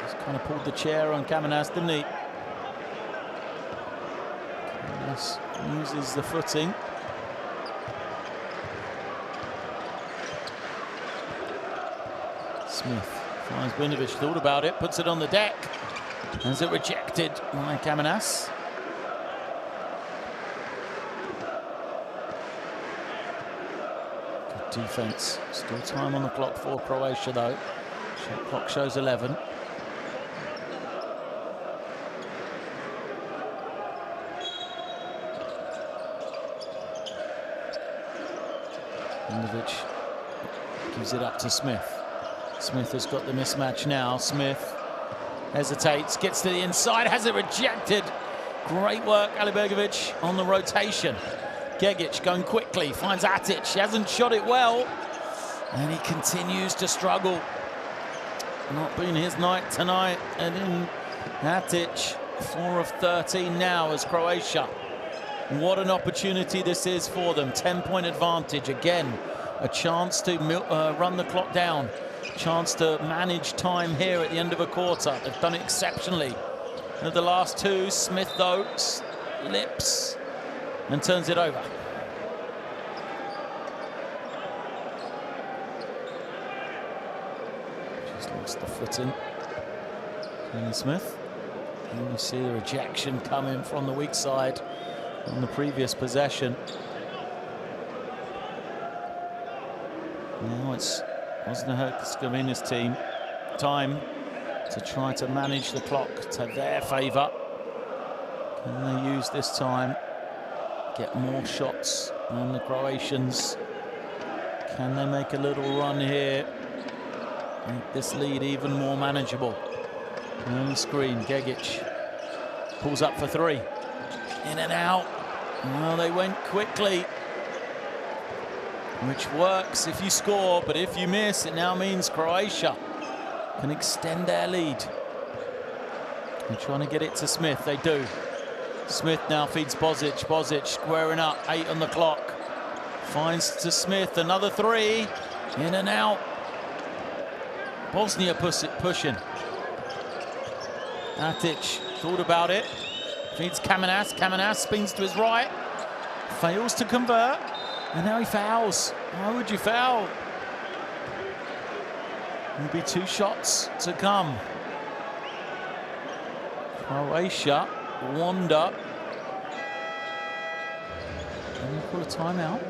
Just kind of pulled the chair on Kamenas, didn't he? Kamenas uses the footing. Smith finds Bundovic, thought about it, puts it on the deck. As it rejected by Kamenas. defense. Still time on the clock for Croatia, though. Shot clock shows 11. Ivanovic gives it up to Smith. Smith has got the mismatch now. Smith hesitates, gets to the inside, has it rejected. Great work, Alibergovic on the rotation. Gegic going quickly, finds Atic. He hasn't shot it well, and he continues to struggle. Not been his night tonight. And in Atic, 4 of 13 now as Croatia. What an opportunity this is for them. 10-point advantage again. A chance to run the clock down. Chance to manage time here at the end of a quarter. They've done it exceptionally. And the last two, Smith though slips and turns it over. Just lost the footing. Kenny Smith. And you see the rejection coming from the weak side on the previous possession. Now it's Bosnia and Herzegovina's time to try to manage the clock to their favour. Can they use this time? Get more shots on the Croatians. Can they make a little run here? Make this lead even more manageable. On the screen, Gegic pulls up for 3. In and out. Well, they went quickly, which works if you score, but if you miss, it now means Croatia can extend their lead. They're trying to get it to Smith, they do. Smith now feeds Bosic, Bosic squaring up, 8 on the clock. Finds to Smith, another 3, in and out. Bosnia pushing. Atic thought about it, feeds Kamenas, Kamenas spins to his right, fails to convert. And now he fouls. Why would you foul? There'll be 2 shots to come. Croatia, Wanda. Can you call a timeout?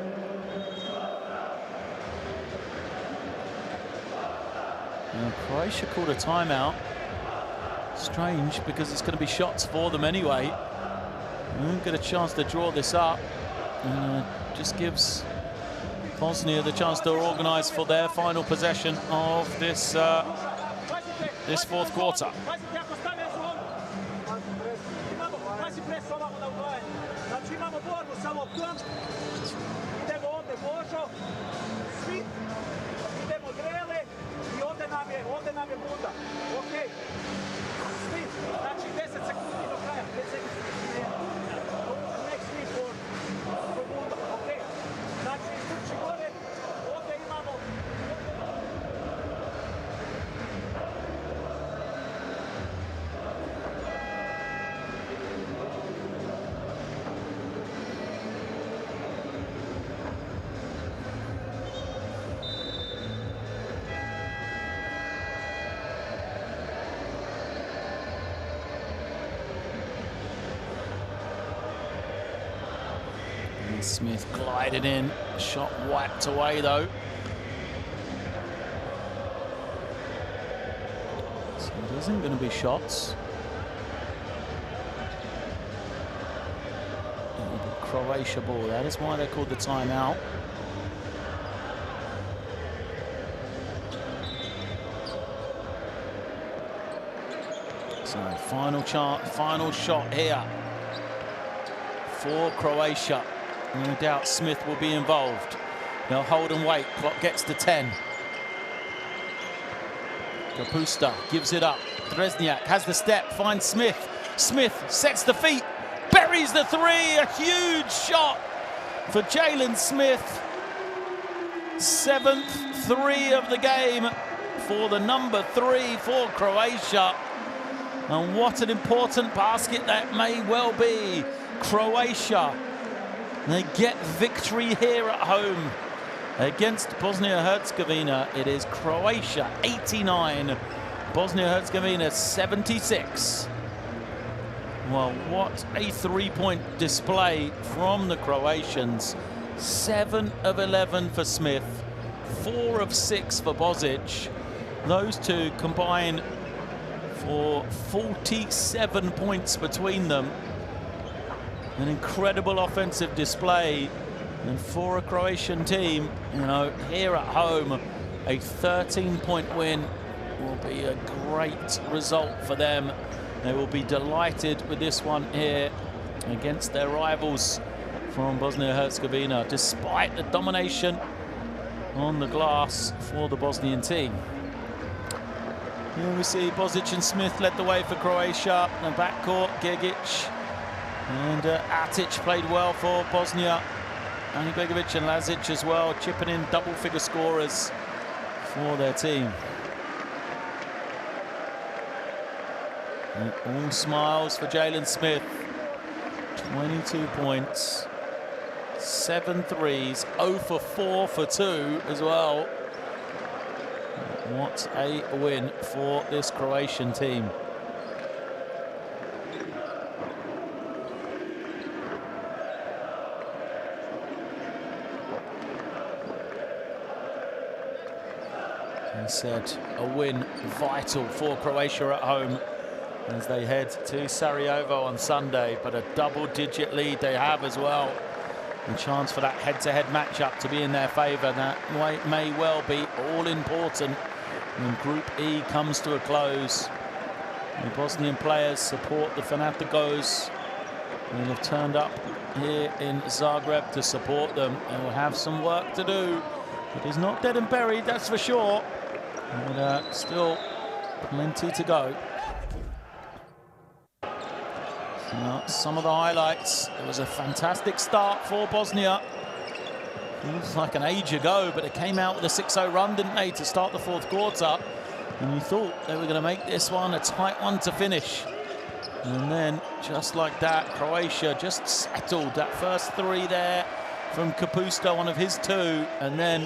Now, Croatia called a timeout. Strange, because it's going to be shots for them anyway. We won't get a chance to draw this up. Just gives Bosnia the chance to organise for their final possession of this this fourth quarter. Smith glided in, shot wiped away though. So it isn't going to be shots. It'll be Croatia ball. That is why they called the timeout. So final shot here for Croatia. No doubt Smith will be involved. They'll hold and wait. Clock gets to 10. Kapusta gives it up. Dresniak has the step, finds Smith. Smith sets the feet, buries the 3. A huge shot for Jalen Smith. 7th 3 of the game for the number 3 for Croatia. And what an important basket that may well be. Croatia, they get victory here at home against Bosnia and Herzegovina. It is Croatia 89, Bosnia and Herzegovina 76. Well, what a 3-point display from the Croatians. 7 of 11 for Smith, 4 of 6 for Bosnic. Those two combine for 47 points between them. An incredible offensive display. And for a Croatian team, you know, here at home, a 13-point win will be a great result for them. They will be delighted with this one here against their rivals from Bosnia and Herzegovina, despite the domination on the glass for the Bosnian team. Here we see Bosnic and Smith led the way for Croatia. The backcourt, Gigic and Atic played well for Bosnia. Begovic and Lazic as well, chipping in double-figure scorers for their team. And all smiles for Jalen Smith. 22 points, 7 threes, 0 for 4 for 2 as well. What a win for this Croatian team. He said a win vital for Croatia at home as they head to Sarajevo on Sunday, but a double-digit lead they have as well. A chance for that head-to-head matchup to be in their favour. That may well be all-important when Group E comes to a close. The Bosnian players support the Fanaticos. They have turned up here in Zagreb to support them. They will have some work to do. It is not dead and buried, that's for sure. But still plenty to go. Some of the highlights. It was a fantastic start for Bosnia. Feels like an age ago, but it came out with a 6-0 run, didn't they, to start the 4th quarter. And you thought they were going to make this one a tight one to finish. And then, just like that, Croatia just settled. That first 3 there from Kapusta, one of his 2. And then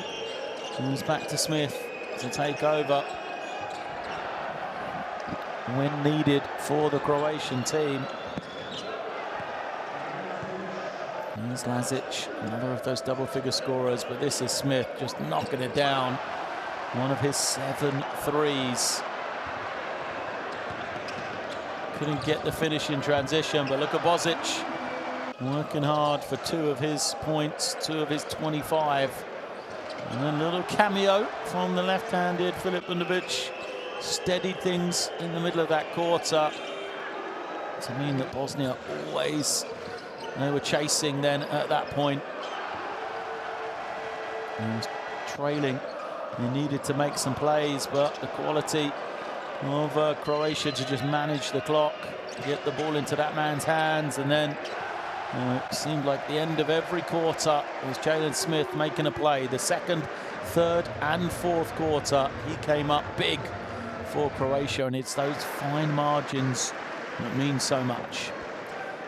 it was back to Smith to take over. Win needed for the Croatian team. Here's Lazic, another of those double-figure scorers, but this is Smith just knocking it down. One of his 7 threes. Couldn't get the finish in transition, but look at Bosnic working hard for 2 of his points, 2 of his 25. And then a little cameo from the left-handed Filip Bundovic. Steadied things in the middle of that quarter to mean that Bosnia always, they were chasing then at that point. And trailing, they needed to make some plays, but the quality of Croatia to just manage the clock, get the ball into that man's hands, and then it seemed like the end of every quarter was Jalen Smith making a play. The 2nd, 3rd and 4th quarter, he came up big for Croatia, and it's those fine margins that mean so much.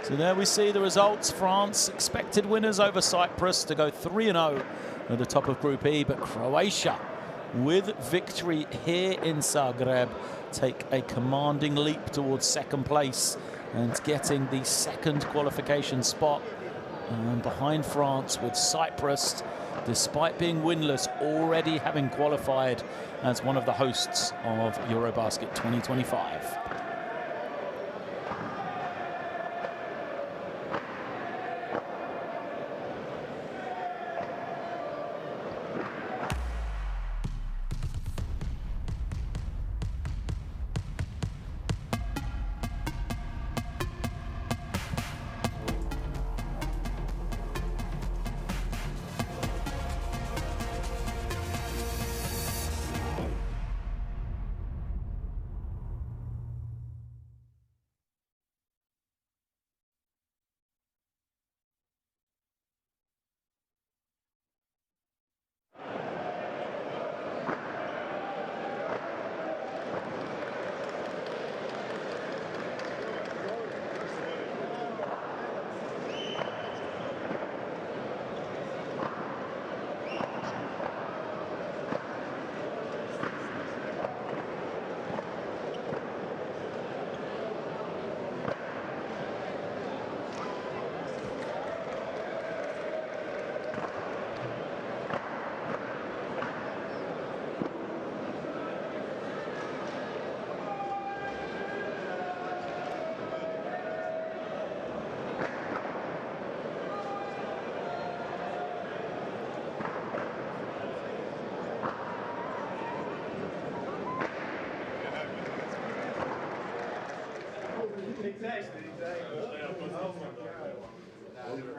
So there we see the results. France expected winners over Cyprus to go 3-0 at the top of Group E, but Croatia, with victory here in Zagreb, take a commanding leap towards 2nd place and getting the 2nd qualification spot behind France, with Cyprus, despite being winless, already having qualified as one of the hosts of EuroBasket 2025.